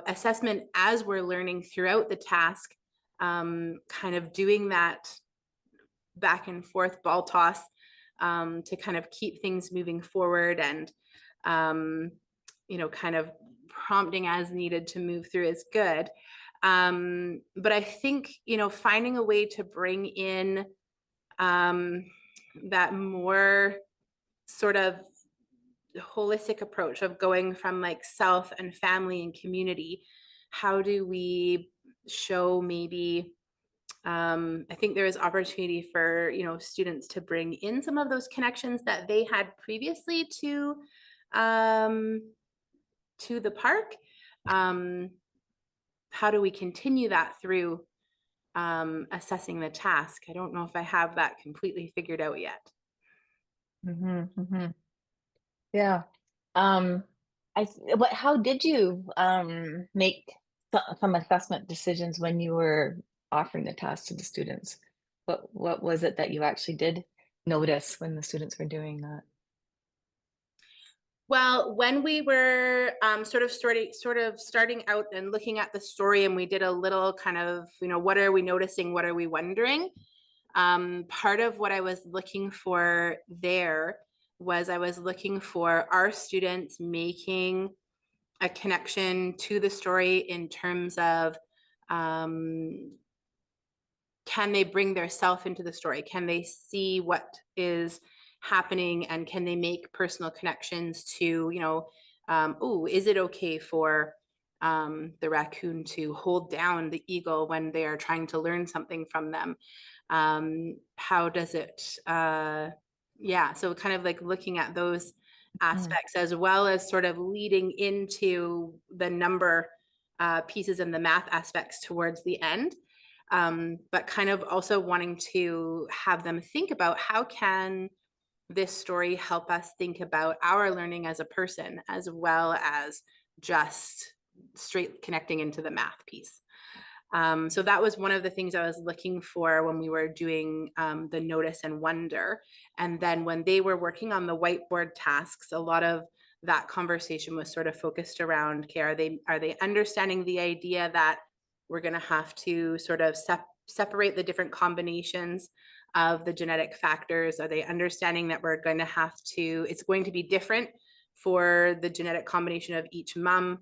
assessment as we're learning throughout the task, kind of doing that back and forth ball toss to kind of keep things moving forward, and kind of prompting as needed to move through is good. But I think, finding a way to bring in that more sort of holistic approach of going from like self and family and community. How do we show maybe I think there is opportunity for, students to bring in some of those connections that they had previously to the park. How do we continue that through assessing the task? I don't know if I have that completely figured out yet. Yeah. How did you make some assessment decisions when you were offering the task to the students? What was it that you actually did notice when the students were doing that? Well, when we were sort of starting out and looking at the story, and we did a little kind of, what are we noticing? What are we wondering? Part of what I was looking for there was I was looking for our students making a connection to the story in terms of can they bring their self into the story? Can they see what is happening, and can they make personal connections to, is it okay for the raccoon to hold down the eagle when they are trying to learn something from them? How does it, so kind of like looking at those aspects, as well as sort of leading into the number pieces and the math aspects towards the end. But kind of also wanting to have them think about how can this story help us think about our learning as a person, as well as just straight connecting into the math piece. So that was one of the things I was looking for when we were doing the notice and wonder. And then when they were working on the whiteboard tasks, a lot of that conversation was sort of focused around, okay, are they understanding the idea that we're going to have to sort of separate the different combinations of the genetic factors? Are they understanding that we're going to have to, it's going to be different for the genetic combination of each mom,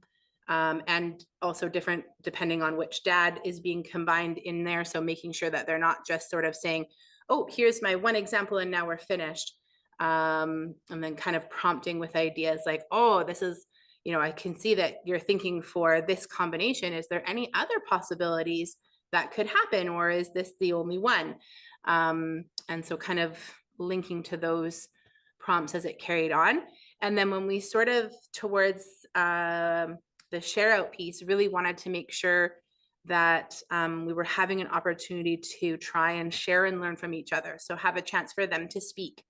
and also different depending on which dad is being combined in there. So making sure that they're not just sort of saying, oh, here's my one example and now we're finished. And then kind of prompting with ideas like, oh, this is, I can see that you're thinking for this combination. Is there any other possibilities that could happen, or is this the only one? And so kind of linking to those prompts as it carried on. And then when we sort of towards the share out piece, really wanted to make sure that we were having an opportunity to try and share and learn from each other. So have a chance for them to speak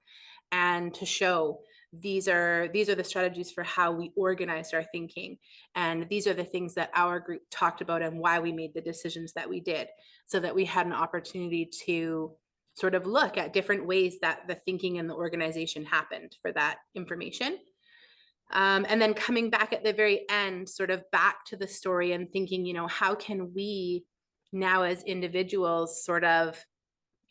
and to show these are the strategies for how we organized our thinking, and these are the things that our group talked about and why we made the decisions that we did, so that we had an opportunity to sort of look at different ways that the thinking and the organization happened for that information. And then coming back at the very end, sort of back to the story and thinking, how can we now as individuals sort of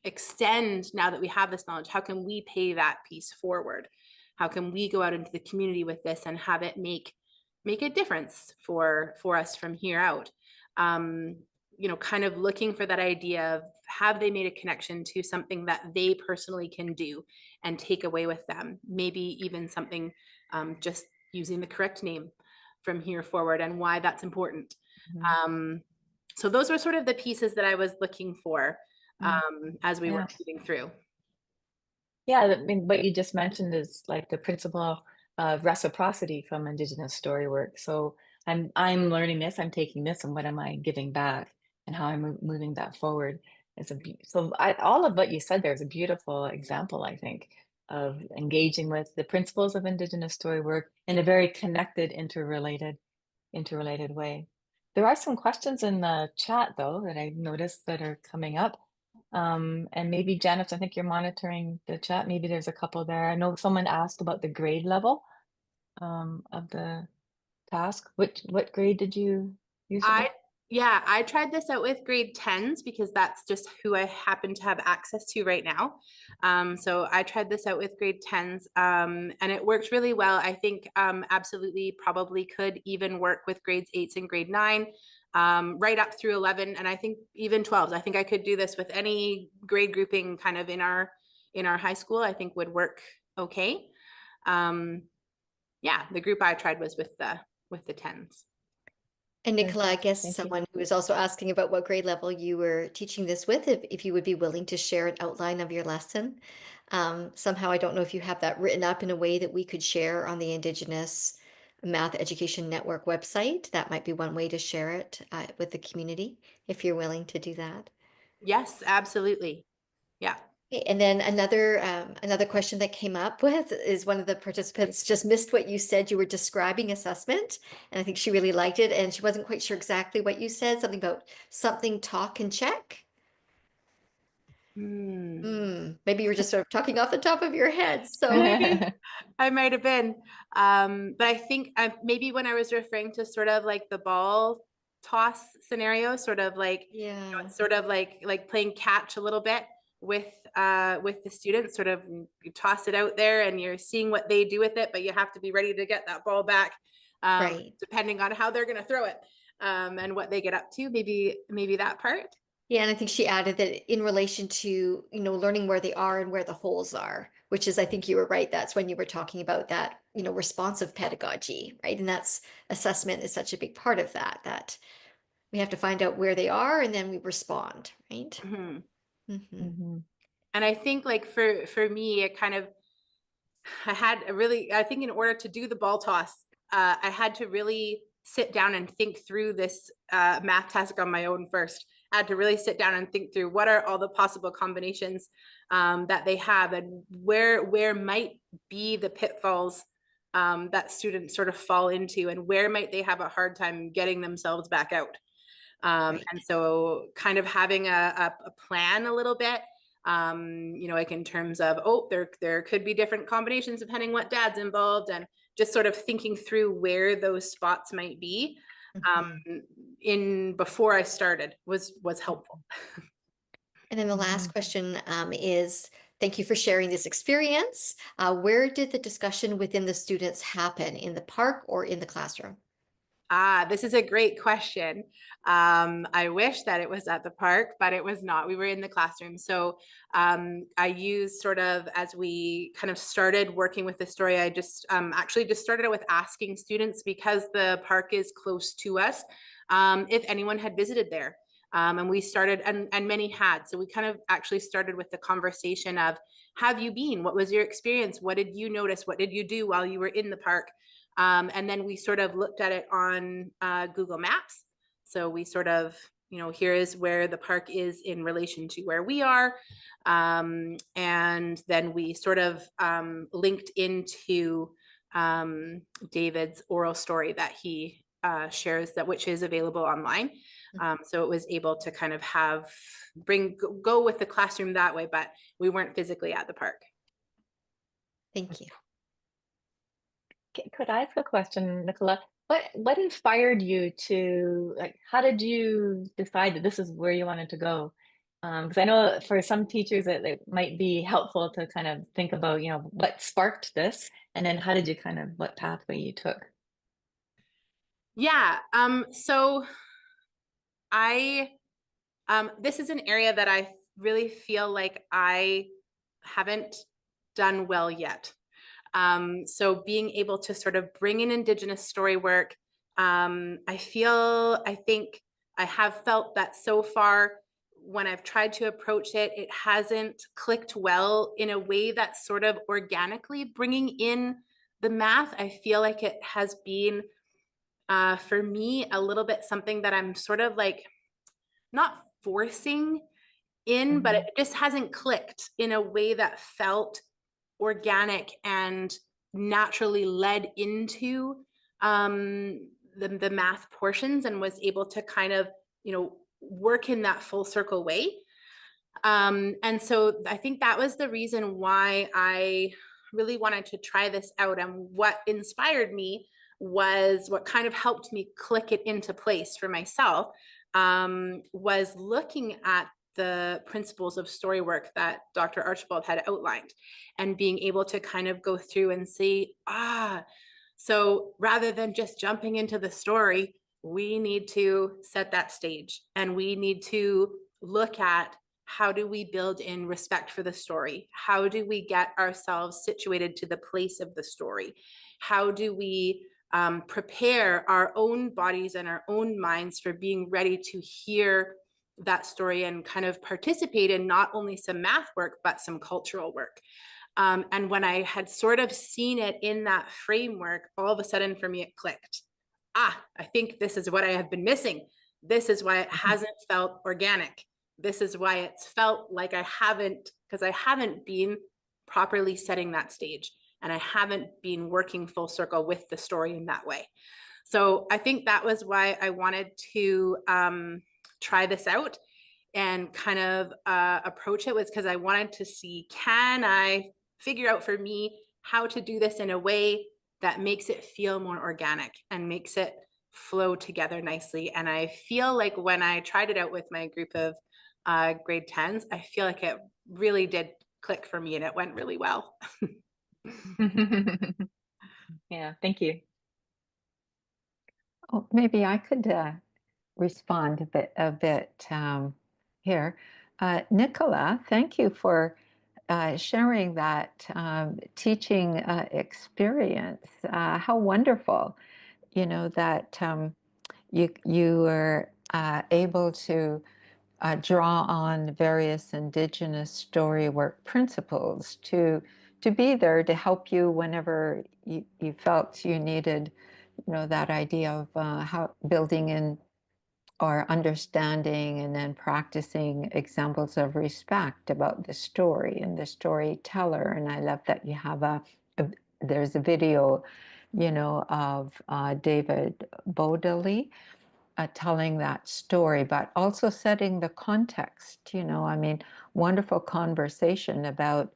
extend, now that we have this knowledge, how can we pay that piece forward? How can we go out into the community with this and have it make a difference for us from here out? Kind of looking for that idea of, have they made a connection to something that they personally can do and take away with them? Maybe even something, just using the correct name from here forward, and why that's important. So those were sort of the pieces that I was looking for as we were moving through. Yeah, I mean, what you just mentioned is like the principle of reciprocity from Indigenous Storywork. So I'm learning this, I'm taking this, and what am I giving back, and how I'm moving that forward. all of what you said there is a beautiful example, I think, of engaging with the principles of Indigenous story work in a very connected, interrelated way. There are some questions in the chat though that I noticed that are coming up. And maybe Janice, I think you're monitoring the chat. Maybe there's a couple there. I know someone asked about the grade level of the task. What grade did you use it with? I tried this out with grade 10s because that's just who I happen to have access to right now. So I tried this out with grade 10s and it worked really well. I think absolutely probably could even work with grades 8s and grade 9, right up through 11. And I think even 12s. I think I could do this with any grade grouping kind of in our high school, I think would work okay. Yeah, the group I tried was with the 10s. And Nichola, I guess Thank you. someone who was also asking about what grade level you were teaching this with, if you would be willing to share an outline of your lesson. Somehow, I don't know if you have that written up in a way that we could share on the Indigenous Math Education Network website. That might be one way to share it with the community, if you're willing to do that. Yes, absolutely. Yeah. And then another question that came up with is one of the participants just missed what you said. You were describing assessment, and I think she really liked it, and she wasn't quite sure exactly what you said. Something about something, talk, and check. Maybe you were just sort of talking off the top of your head. So maybe I might have been, but I think maybe when I was referring to sort of like the ball toss scenario, sort of like it's sort of like playing catch a little bit with the students. Sort of you toss it out there and you're seeing what they do with it, but you have to be ready to get that ball back, right. depending on how they're going to throw it and what they get up to. Maybe that part. Yeah, and I think she added that in relation to, learning where they are and where the holes are, which is, I think you were right. That's when you were talking about that, responsive pedagogy, right? And that's assessment is such a big part of that we have to find out where they are and then we respond, right? And I think like for me, it kind of, I think in order to do the ball toss, I had to really sit down and think through this math task on my own first. I had to really sit down and think through what are all the possible combinations that they have and where might be the pitfalls that students sort of fall into and where might they have a hard time getting themselves back out. Right. And so kind of having a plan a little bit, like in terms of, there could be different combinations depending what dad's involved, and just sort of thinking through where those spots might be in before I started was helpful. And then the last question is, thank you for sharing this experience. Where did the discussion within the students happen, in the park or in the classroom? This is a great question. I wish that it was at the park, but it was not. We were in the classroom. So I used sort of, as we kind of started working with the story, I just actually just started it with asking students, because the park is close to us, if anyone had visited there. And we started, and many had. So we kind of actually started with the conversation of, have you been? What was your experience? What did you notice? What did you do while you were in the park? And then we sort of looked at it on Google Maps. So we sort of, here is where the park is in relation to where we are. And then we sort of linked into David's oral story that he shares, which is available online. So it was able to kind of go with the classroom that way, but we weren't physically at the park. Thank you. Could I ask a question, Nichola? What inspired you to, how did you decide that this is where you wanted to go? Because I know for some teachers it might be helpful to kind of think about, what sparked this, and then how did you what pathway you took? Yeah. So this is an area that I really feel like I haven't done well yet. So being able to sort of bring in Indigenous story work, I think I have felt that so far when I've tried to approach it, it hasn't clicked well in a way that's sort of organically bringing in the math. I feel like it has been, for me, a little bit something that I'm sort of like not forcing in, but it just hasn't clicked in a way that felt organic and naturally led into the math portions, and was able to kind of, work in that full circle way. And so I think that was the reason why I really wanted to try this out. And what inspired me was, what kind of helped me click it into place for myself, was looking at the principles of story work that Dr. Archibald had outlined, and being able to kind of go through and see, so rather than just jumping into the story, we need to set that stage, and we need to look at, how do we build in respect for the story? How do we get ourselves situated to the place of the story? How do we prepare our own bodies and our own minds for being ready to hear that story, and kind of participate in not only some math work, but some cultural work? And when I had sort of seen it in that framework, all of a sudden for me, it clicked. I think this is what I have been missing. This is why it hasn't felt organic. This is why it's felt like I haven't been properly setting that stage, and I haven't been working full circle with the story in that way. So I think that was why I wanted to try this out and kind of approach it, was because I wanted to see, can I figure out for me how to do this in a way that makes it feel more organic and makes it flow together nicely. And I feel like when I tried it out with my group of grade 10s, I feel like it really did click for me, and it went really well. Yeah, thank you. Oh, maybe I could respond a bit here. Nichola, thank you for sharing that teaching experience. How wonderful, that you were able to draw on various Indigenous story work principles to be there to help you whenever you felt you needed, that idea of how building in or understanding and then practicing examples of respect about the story and the storyteller. And I love that you have there's a video, of David Bodley telling that story, but also setting the context, wonderful conversation about,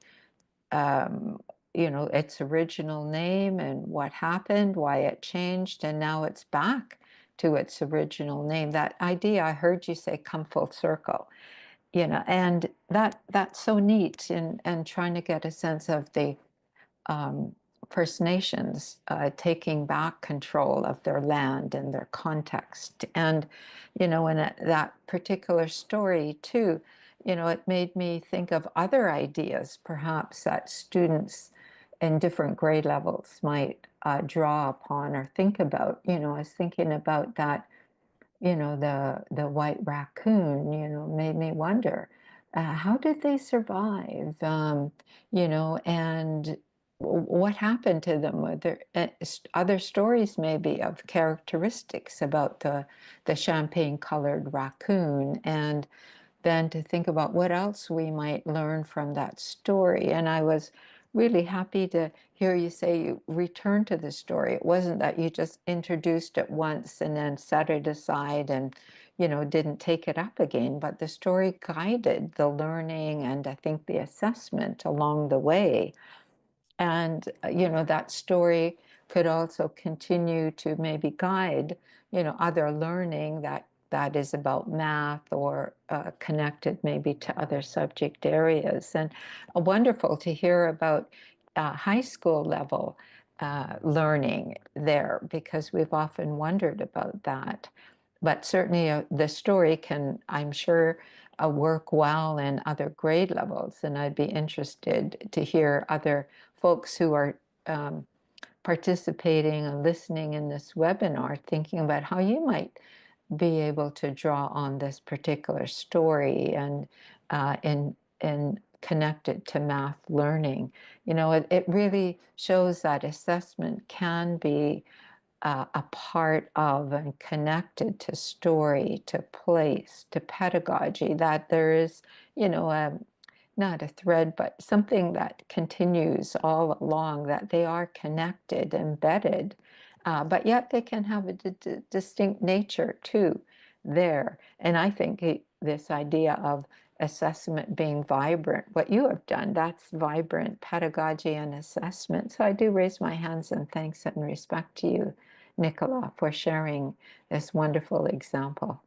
its original name and what happened, why it changed, and now it's back to its original name. That idea, I heard you say, come full circle, and that's so neat, and trying to get a sense of the First Nations taking back control of their land and their context. And, in that particular story too, it made me think of other ideas perhaps that students in different grade levels might draw upon or think about. I was thinking about that, the white raccoon, made me wonder, how did they survive? And what happened to them? Were there other stories maybe of characteristics about the champagne-colored raccoon? And then to think about what else we might learn from that story. And I was really happy to hear you say you returned to the story. It wasn't that you just introduced it once and then set it aside and, didn't take it up again, but the story guided the learning and I think the assessment along the way. And, that story could also continue to maybe guide, other learning that is about math or connected maybe to other subject areas. And wonderful to hear about high school level learning there, because we've often wondered about that. But certainly the story can, I'm sure, work well in other grade levels. And I'd be interested to hear other folks who are participating and listening in this webinar, thinking about how you might be able to draw on this particular story and connect it to math learning. It really shows that assessment can be a part of and connected to story, to place, to pedagogy, that there is, not a thread, but something that continues all along, that they are connected, embedded, but yet they can have a distinct nature too there. And I think this idea of assessment being vibrant, what you have done, that's vibrant pedagogy and assessment. So I do raise my hands and thanks and respect to you, Nichola, for sharing this wonderful example.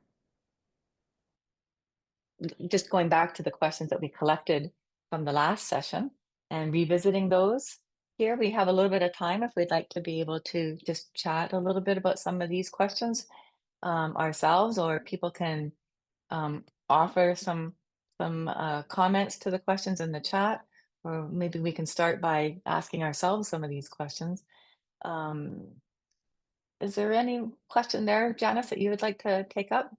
Just going back to the questions that we collected from the last session and revisiting those here, we have a little bit of time if we'd like to be able to just chat a little bit about some of these questions ourselves, or people can offer some comments to the questions in the chat, or maybe we can start by asking ourselves some of these questions. Is there any question there, Janice, that you would like to take up?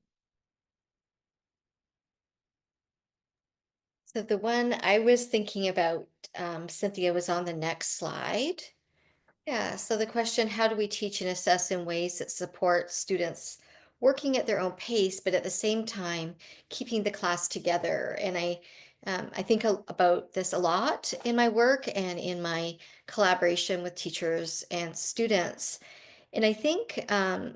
So the one I was thinking about, Cynthia, was on the next slide. Yeah, so the question, how do we teach and assess in ways that support students working at their own pace, but at the same time keeping the class together? And I think about this a lot in my work and in my collaboration with teachers and students. And I think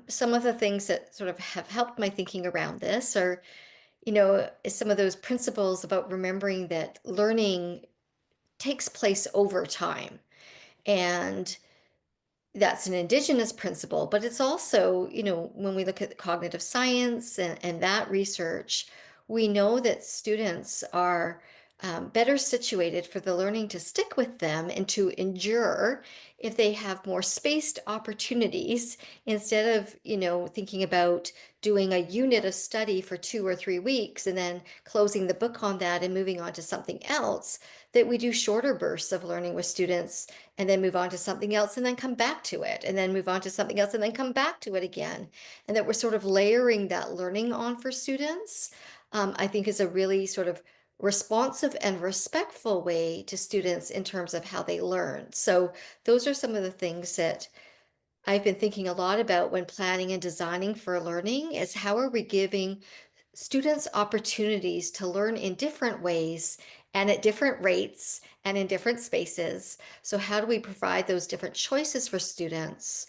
some of the things that sort of have helped my thinking around this are, some of those principles about remembering that learning takes place over time. And that's an Indigenous principle, but it's also, when we look at cognitive science and that research, we know that students are better situated for the learning to stick with them and to endure if they have more spaced opportunities instead of, thinking about doing a unit of study for 2 or 3 weeks and then closing the book on that and moving on to something else, that we do shorter bursts of learning with students and then move on to something else and then come back to it and then move on to something else and then come back to it again. And that we're sort of layering that learning on for students, I think is a really sort of responsive and respectful way to students in terms of how they learn. So those are some of the things that I've been thinking a lot about when planning and designing for learning, is how are we giving students opportunities to learn in different ways and at different rates and in different spaces. So how do we provide those different choices for students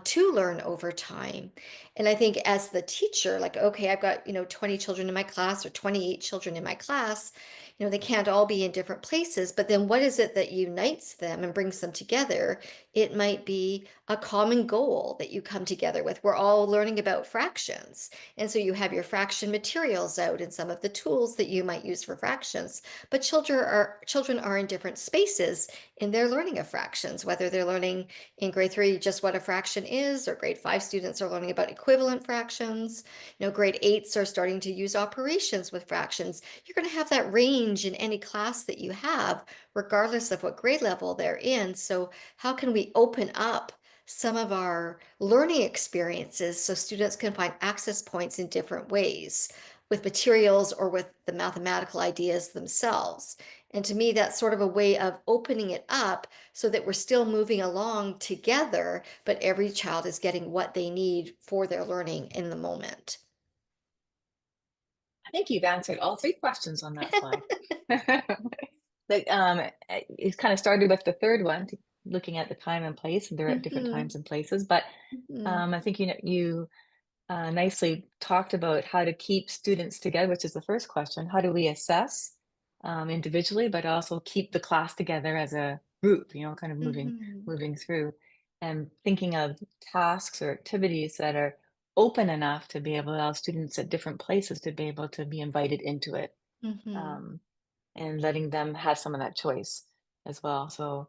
to learn over time? And I think as the teacher, like, okay, I've got, 20 children in my class or 28 children in my class, they can't all be in different places, but then what is it that unites them and brings them together? It might be a common goal that you come together with. We're all learning about fractions. And so you have your fraction materials out and some of the tools that you might use for fractions. But children are in different spaces in their learning of fractions, whether they're learning in grade 3 just what a fraction is, or grade 5 students are learning about equivalent fractions. Grade 8s are starting to use operations with fractions. You're going to have that range in any class that you have, regardless of what grade level they're in. So how can we open up some of our learning experiences so students can find access points in different ways with materials or with the mathematical ideas themselves? And to me, that's sort of a way of opening it up so that we're still moving along together, but every child is getting what they need for their learning in the moment. I think you've answered all 3 questions on that slide. It kind of started with the third one, looking at the time and place, and they're at different times and places. But I think you nicely talked about how to keep students together, which is the first question. How do we assess individually, but also keep the class together as a group? Kind of moving through, and thinking of tasks or activities that are open enough to be able to allow students at different places to be able to be invited into it, and letting them have some of that choice as well. So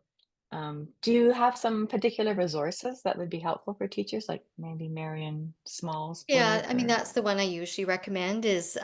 do you have some particular resources that would be helpful for teachers, like maybe Marion Small's Yeah, work? I mean, that's the one I usually recommend is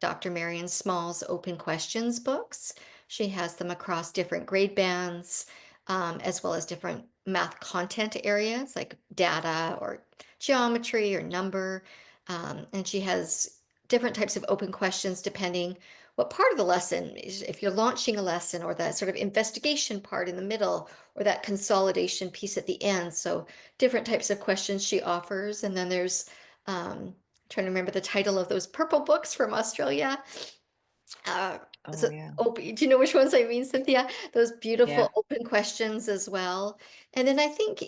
Dr. Marion Small's Open Questions books. She has them across different grade bands, as well as different math content areas like data or geometry or number. And she has different types of open questions depending what part of the lesson is, if you're launching a lesson, or that sort of investigation part in the middle, or that consolidation piece at the end. So different types of questions she offers. And then there's, trying to remember the title of those purple books from Australia. Oh So yeah. open, do you know which ones I mean, Cynthia? Those Yeah. beautiful open questions as well. And then I think,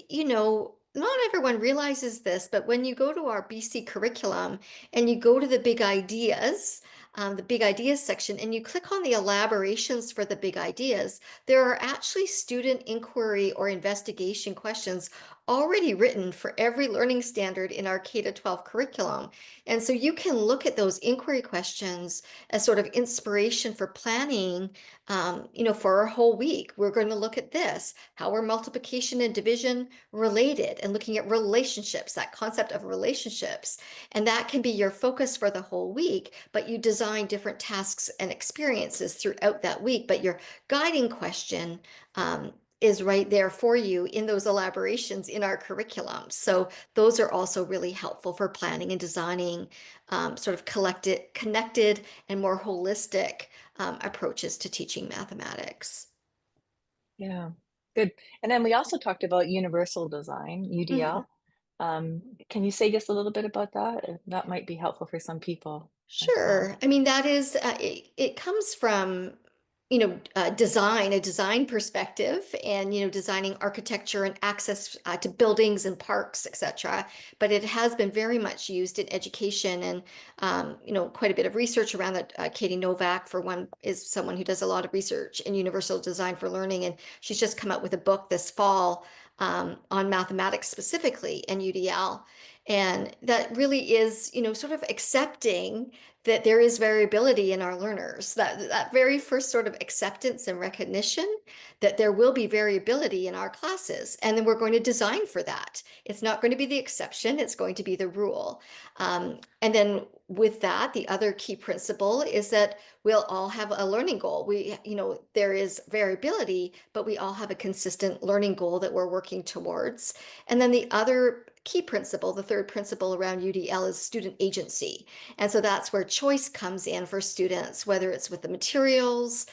not everyone realizes this, but when you go to our BC curriculum and you go to the big ideas section, and you click on the elaborations for the big ideas, there are actually student inquiry or investigation questions already written for every learning standard in our K-12 curriculum. And so you can look at those inquiry questions as sort of inspiration for planning, for our whole week. We're going to look at this: how are multiplication and division related, and looking at relationships, that concept of relationships. And that can be your focus for the whole week, but you design different tasks and experiences throughout that week. But your guiding question is right there for you in those elaborations in our curriculum. So those are also really helpful for planning and designing sort of connected and more holistic approaches to teaching mathematics. Yeah. Good. And then we also talked about universal design, Mhm. UDL. Can you say just a little bit about that? That might be helpful for some people as well. Sure. I mean, that is, it comes from, a design perspective, and, designing architecture and access to buildings and parks, etc. But it has been very much used in education, and, quite a bit of research around that. Katie Novak, for one, is someone who does a lot of research in universal design for learning. And she's just come out with a book this fall on mathematics specifically and UDL. And that really is, sort of accepting that there is variability in our learners, that very first sort of acceptance and recognition that there will be variability in our classes. And then we're going to design for that. It's not going to be the exception, it's going to be the rule. And then with that, the other key principle is that we'll all have a learning goal. There is variability, but we all have a consistent learning goal that we're working towards. And then the other key principle, the third principle around UDL, is student agency. And so that's where choice comes in for students, whether it's with the materials,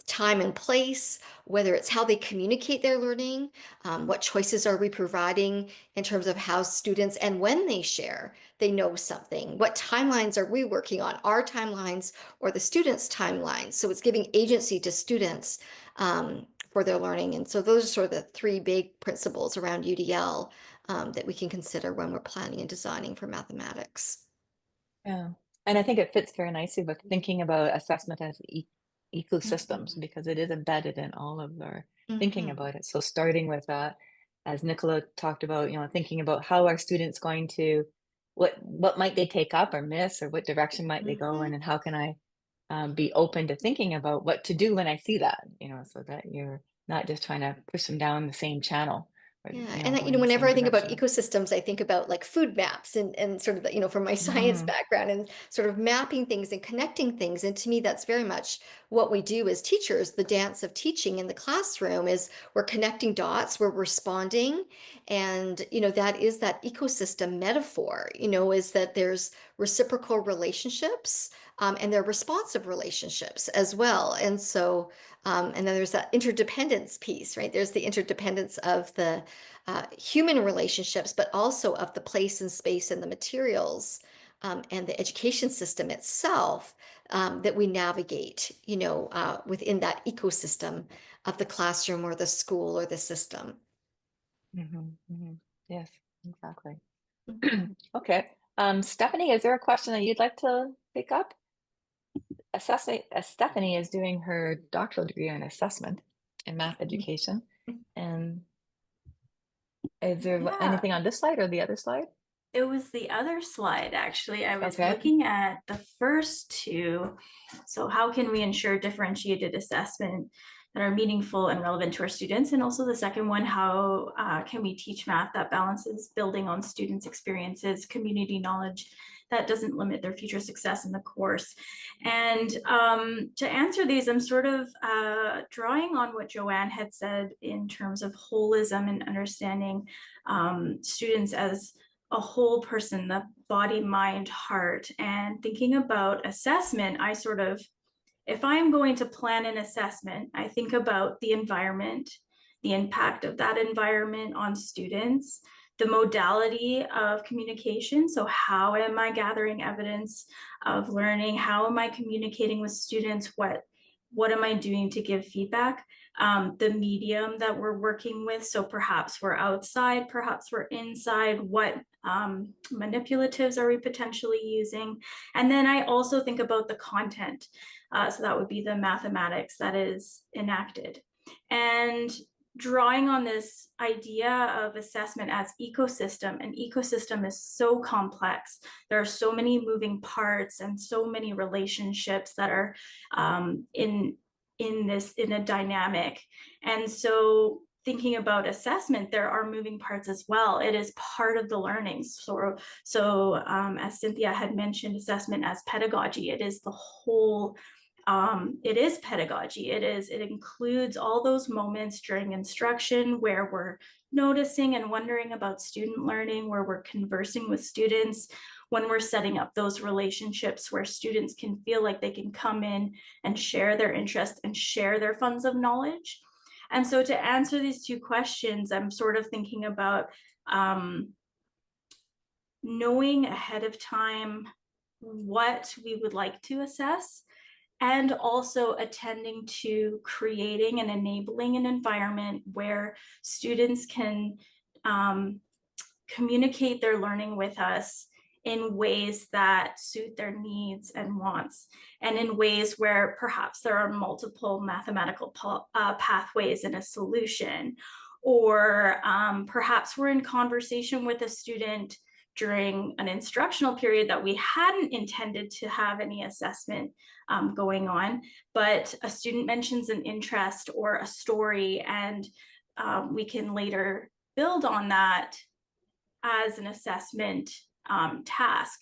time and place, whether it's how they communicate their learning, what choices are we providing in terms of how students, and when they share, they know something. What timelines are we working on, our timelines or the students' timelines? So it's giving agency to students for their learning. And so those are sort of the three big principles around UDL that we can consider when we're planning and designing for mathematics. Yeah. And I think it fits very nicely with thinking about assessment as ecosystems, Mhm. because it is embedded in all of our thinking Mhm. about it. So starting with that, as Nichola talked about, thinking about how are students going to, what might they take up or miss, or what direction might they go in, Mhm. and how can I be open to thinking about what to do when I see that, so that you're not just trying to push them down the same channel, or, Yeah, and going in the whenever same I think about direction. ecosystems, I think about like food maps, and sort of, from my science Hmm. background, and sort of mapping things and connecting things. And to me, that's very much what we do as teachers. The dance of teaching in the classroom is we're connecting dots, we're responding, and that is that ecosystem metaphor. Is that there's reciprocal relationships, and there are responsive relationships as well. And so, and then there's that interdependence piece, right? There's the interdependence of the human relationships, but also of the place and space and the materials, and the education system itself, that we navigate, within that ecosystem of the classroom or the school or the system. Hmm. Hmm. Yes, exactly. Mhm. Okay. Stephanie, is there a question that you'd like to pick up? Stephanie is doing her doctoral degree in assessment in math education. And is there Yeah, anything on this slide or the other slide? it was the other slide, actually. I was Okay. looking at the first two. So how can we ensure differentiated assessment that are meaningful and relevant to our students? And also the second one, how can we teach math that balances building on students' experiences, community knowledge that doesn't limit their future success in the course? And to answer these, I'm sort of drawing on what Joanne had said in terms of holism and understanding students as a whole person, the body, mind, heart. And thinking about assessment, I sort of if I'm going to plan an assessment, I think about the environment, the impact of that environment on students, the modality of communication. So how am I gathering evidence of learning? How am I communicating with students? What am I doing to give feedback? The medium that we're working with. So perhaps we're outside, perhaps we're inside. What manipulatives are we potentially using? And then I also think about the content. So that would be the mathematics that is enacted. And drawing on this idea of assessment as ecosystem, an ecosystem is so complex. There are so many moving parts and so many relationships that are in a dynamic. And so thinking about assessment, there are moving parts as well. It is part of the learning. So as Cynthia had mentioned, assessment as pedagogy, it is the whole. It is pedagogy. It includes all those moments during instruction where we're noticing and wondering about student learning, where we're conversing with students, when we're setting up those relationships where students can feel like they can come in and share their interest and share their funds of knowledge. And so to answer these two questions, I'm sort of thinking about knowing ahead of time what we would like to assess, and also attending to creating and enabling an environment where students can communicate their learning with us in ways that suit their needs and wants, and in ways where perhaps there are multiple mathematical pathways in a solution, or perhaps we're in conversation with a student during an instructional period that we hadn't intended to have any assessment going on, but a student mentions an interest or a story, and we can later build on that as an assessment task.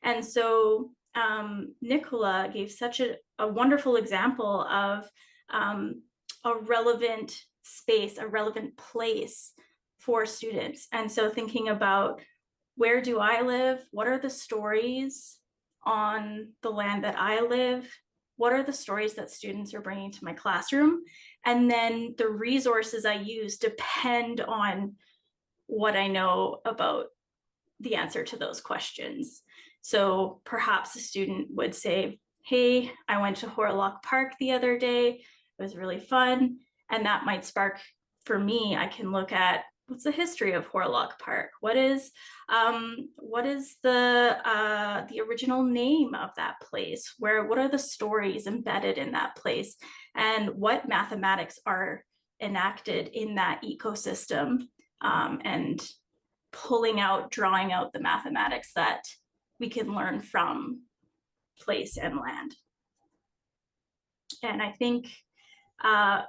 And so Nichola gave such a wonderful example of a relevant space, a relevant place for students. And so thinking about, where do I live? What are the stories on the land that I live? What are the stories that students are bringing to my classroom? And then the resources I use depend on what I know about the answer to those questions. So perhaps a student would say, hey, I went to Horlock Park the other day. It was really fun. And that might spark, for me, I can look at, what's the history of Horlock Park? What is the original name of that place? What are the stories embedded in that place? And what mathematics are enacted in that ecosystem? And drawing out the mathematics that we can learn from place and land. And I think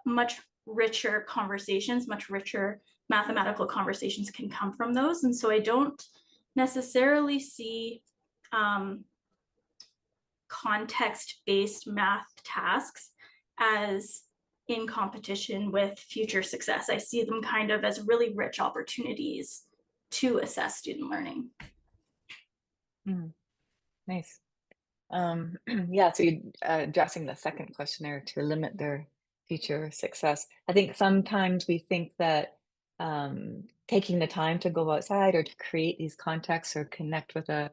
much richer mathematical conversations can come from those. And so I don't necessarily see context-based math tasks as in competition with future success. I see them kind of as really rich opportunities to assess student learning. Nice. Yeah, so you're addressing the second question there, to limit their future success. I think sometimes we think that taking the time to go outside or to create these contexts or connect with a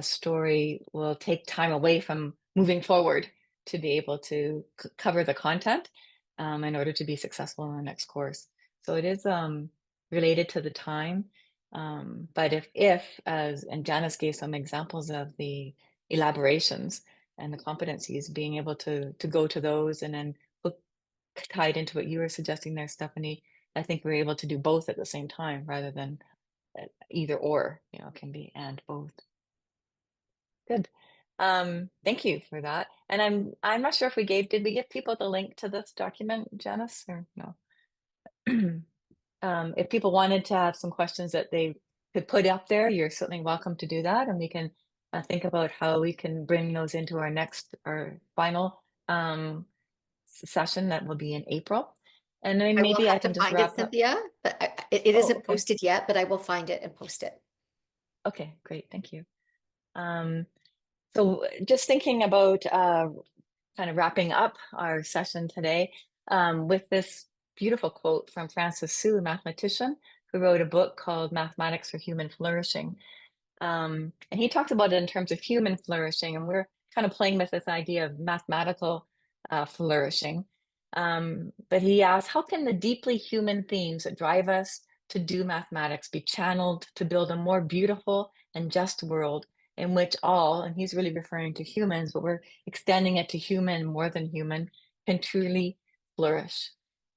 story will take time away from moving forward to be able to cover the content in order to be successful in the next course. So it is related to the time. But if and Janice gave some examples of the elaborations and the competencies, being able to go to those, and then tied into what you were suggesting there, Stephanie, I think we're able to do both at the same time rather than either or, it can be and both. Good. Thank you for that. And I'm not sure if did we give people the link to this document, Janice, or no? If people wanted to have some questions that they could put up there, you're certainly welcome to do that. And we can think about how we can bring those into our final session that will be in April. And then maybe I can just wrap up. Cynthia, but it isn't posted yet, but I will find it and post it. Okay, great. Thank you. So just thinking about kind of wrapping up our session today with this beautiful quote from Francis Sue, a mathematician who wrote a book called Mathematics for Human Flourishing. And he talks about it in terms of human flourishing, and we're kind of playing with this idea of mathematical flourishing. But he asks, how can the deeply human themes that drive us to do mathematics be channeled to build a more beautiful and just world in which all, and he's really referring to humans, but we're extending it to human more than human, can truly flourish.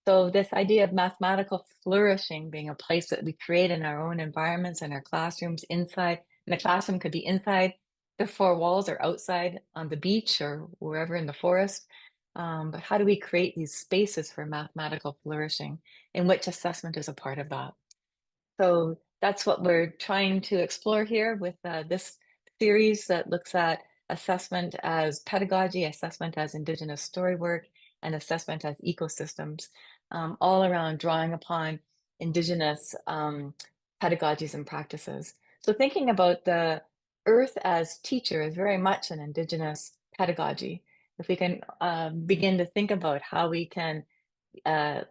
So this idea of mathematical flourishing being a place that we create in our own environments, in our classrooms, inside, and the classroom could be inside the four walls or outside on the beach or wherever in the forest. But how do we create these spaces for mathematical flourishing, in which assessment is a part of that? So that's what we're trying to explore here with this series that looks at assessment as pedagogy, assessment as Indigenous storywork, and assessment as ecosystems, all around drawing upon Indigenous pedagogies and practices. So thinking about the earth as teacher is very much an Indigenous pedagogy. If we can begin to think about how we can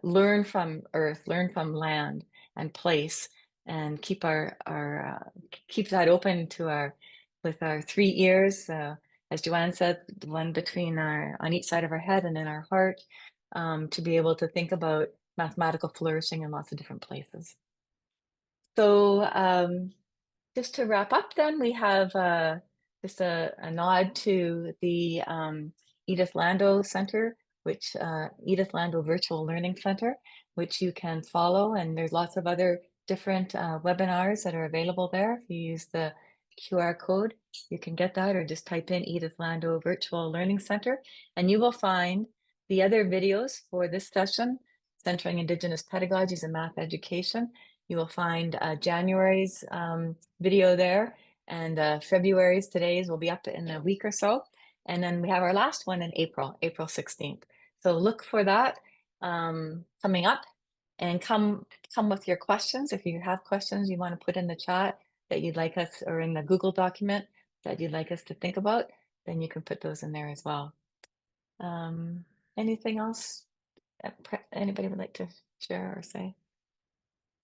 learn from earth, learn from land and place, and keep keep that open to with our three ears, as Joanne said, the one between on each side of our head and in our heart, to be able to think about mathematical flourishing in lots of different places. So just to wrap up, then we have just a nod to the Edith Lando Center, which Edith Lando Virtual Learning Center, which you can follow, and there's lots of other different webinars that are available there. If you use the QR code, you can get that, or just type in Edith Lando Virtual Learning Center, and you will find the other videos for this session, Centering Indigenous Pedagogies in Math Education. You will find January's video there, and February's, today's, will be up in a week or so. And then we have our last one in April 16th. So look for that coming up, and come with your questions. If you have questions you want to put in the chat that you'd like us, or in the Google document that you'd like us to think about, then you can put those in there as well. Anything else anybody would like to share or say?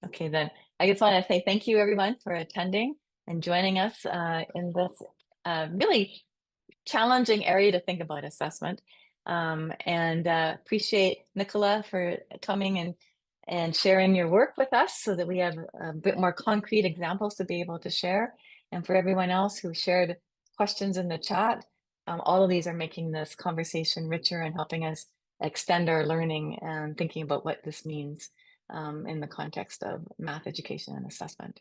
Okay, then I just want to say thank you everyone for attending and joining us in this really challenging area to think about assessment. And appreciate Nichola for coming and sharing your work with us so that we have a bit more concrete examples to be able to share. And for everyone else who shared questions in the chat, all of these are making this conversation richer and helping us extend our learning and thinking about what this means in the context of math education and assessment.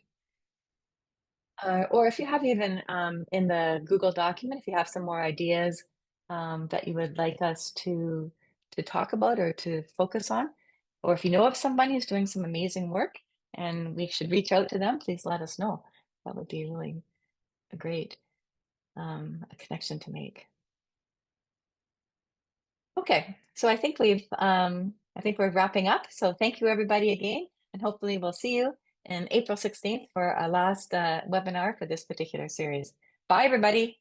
Or if you have even in the Google document, if you have some more ideas that you would like us to talk about or to focus on, or if you know of somebody who's doing some amazing work and we should reach out to them, please let us know. That would be really a great a connection to make. Okay, so I think we're wrapping up. So thank you everybody again, and hopefully we'll see you in April 16th for our last webinar for this particular series. Bye everybody.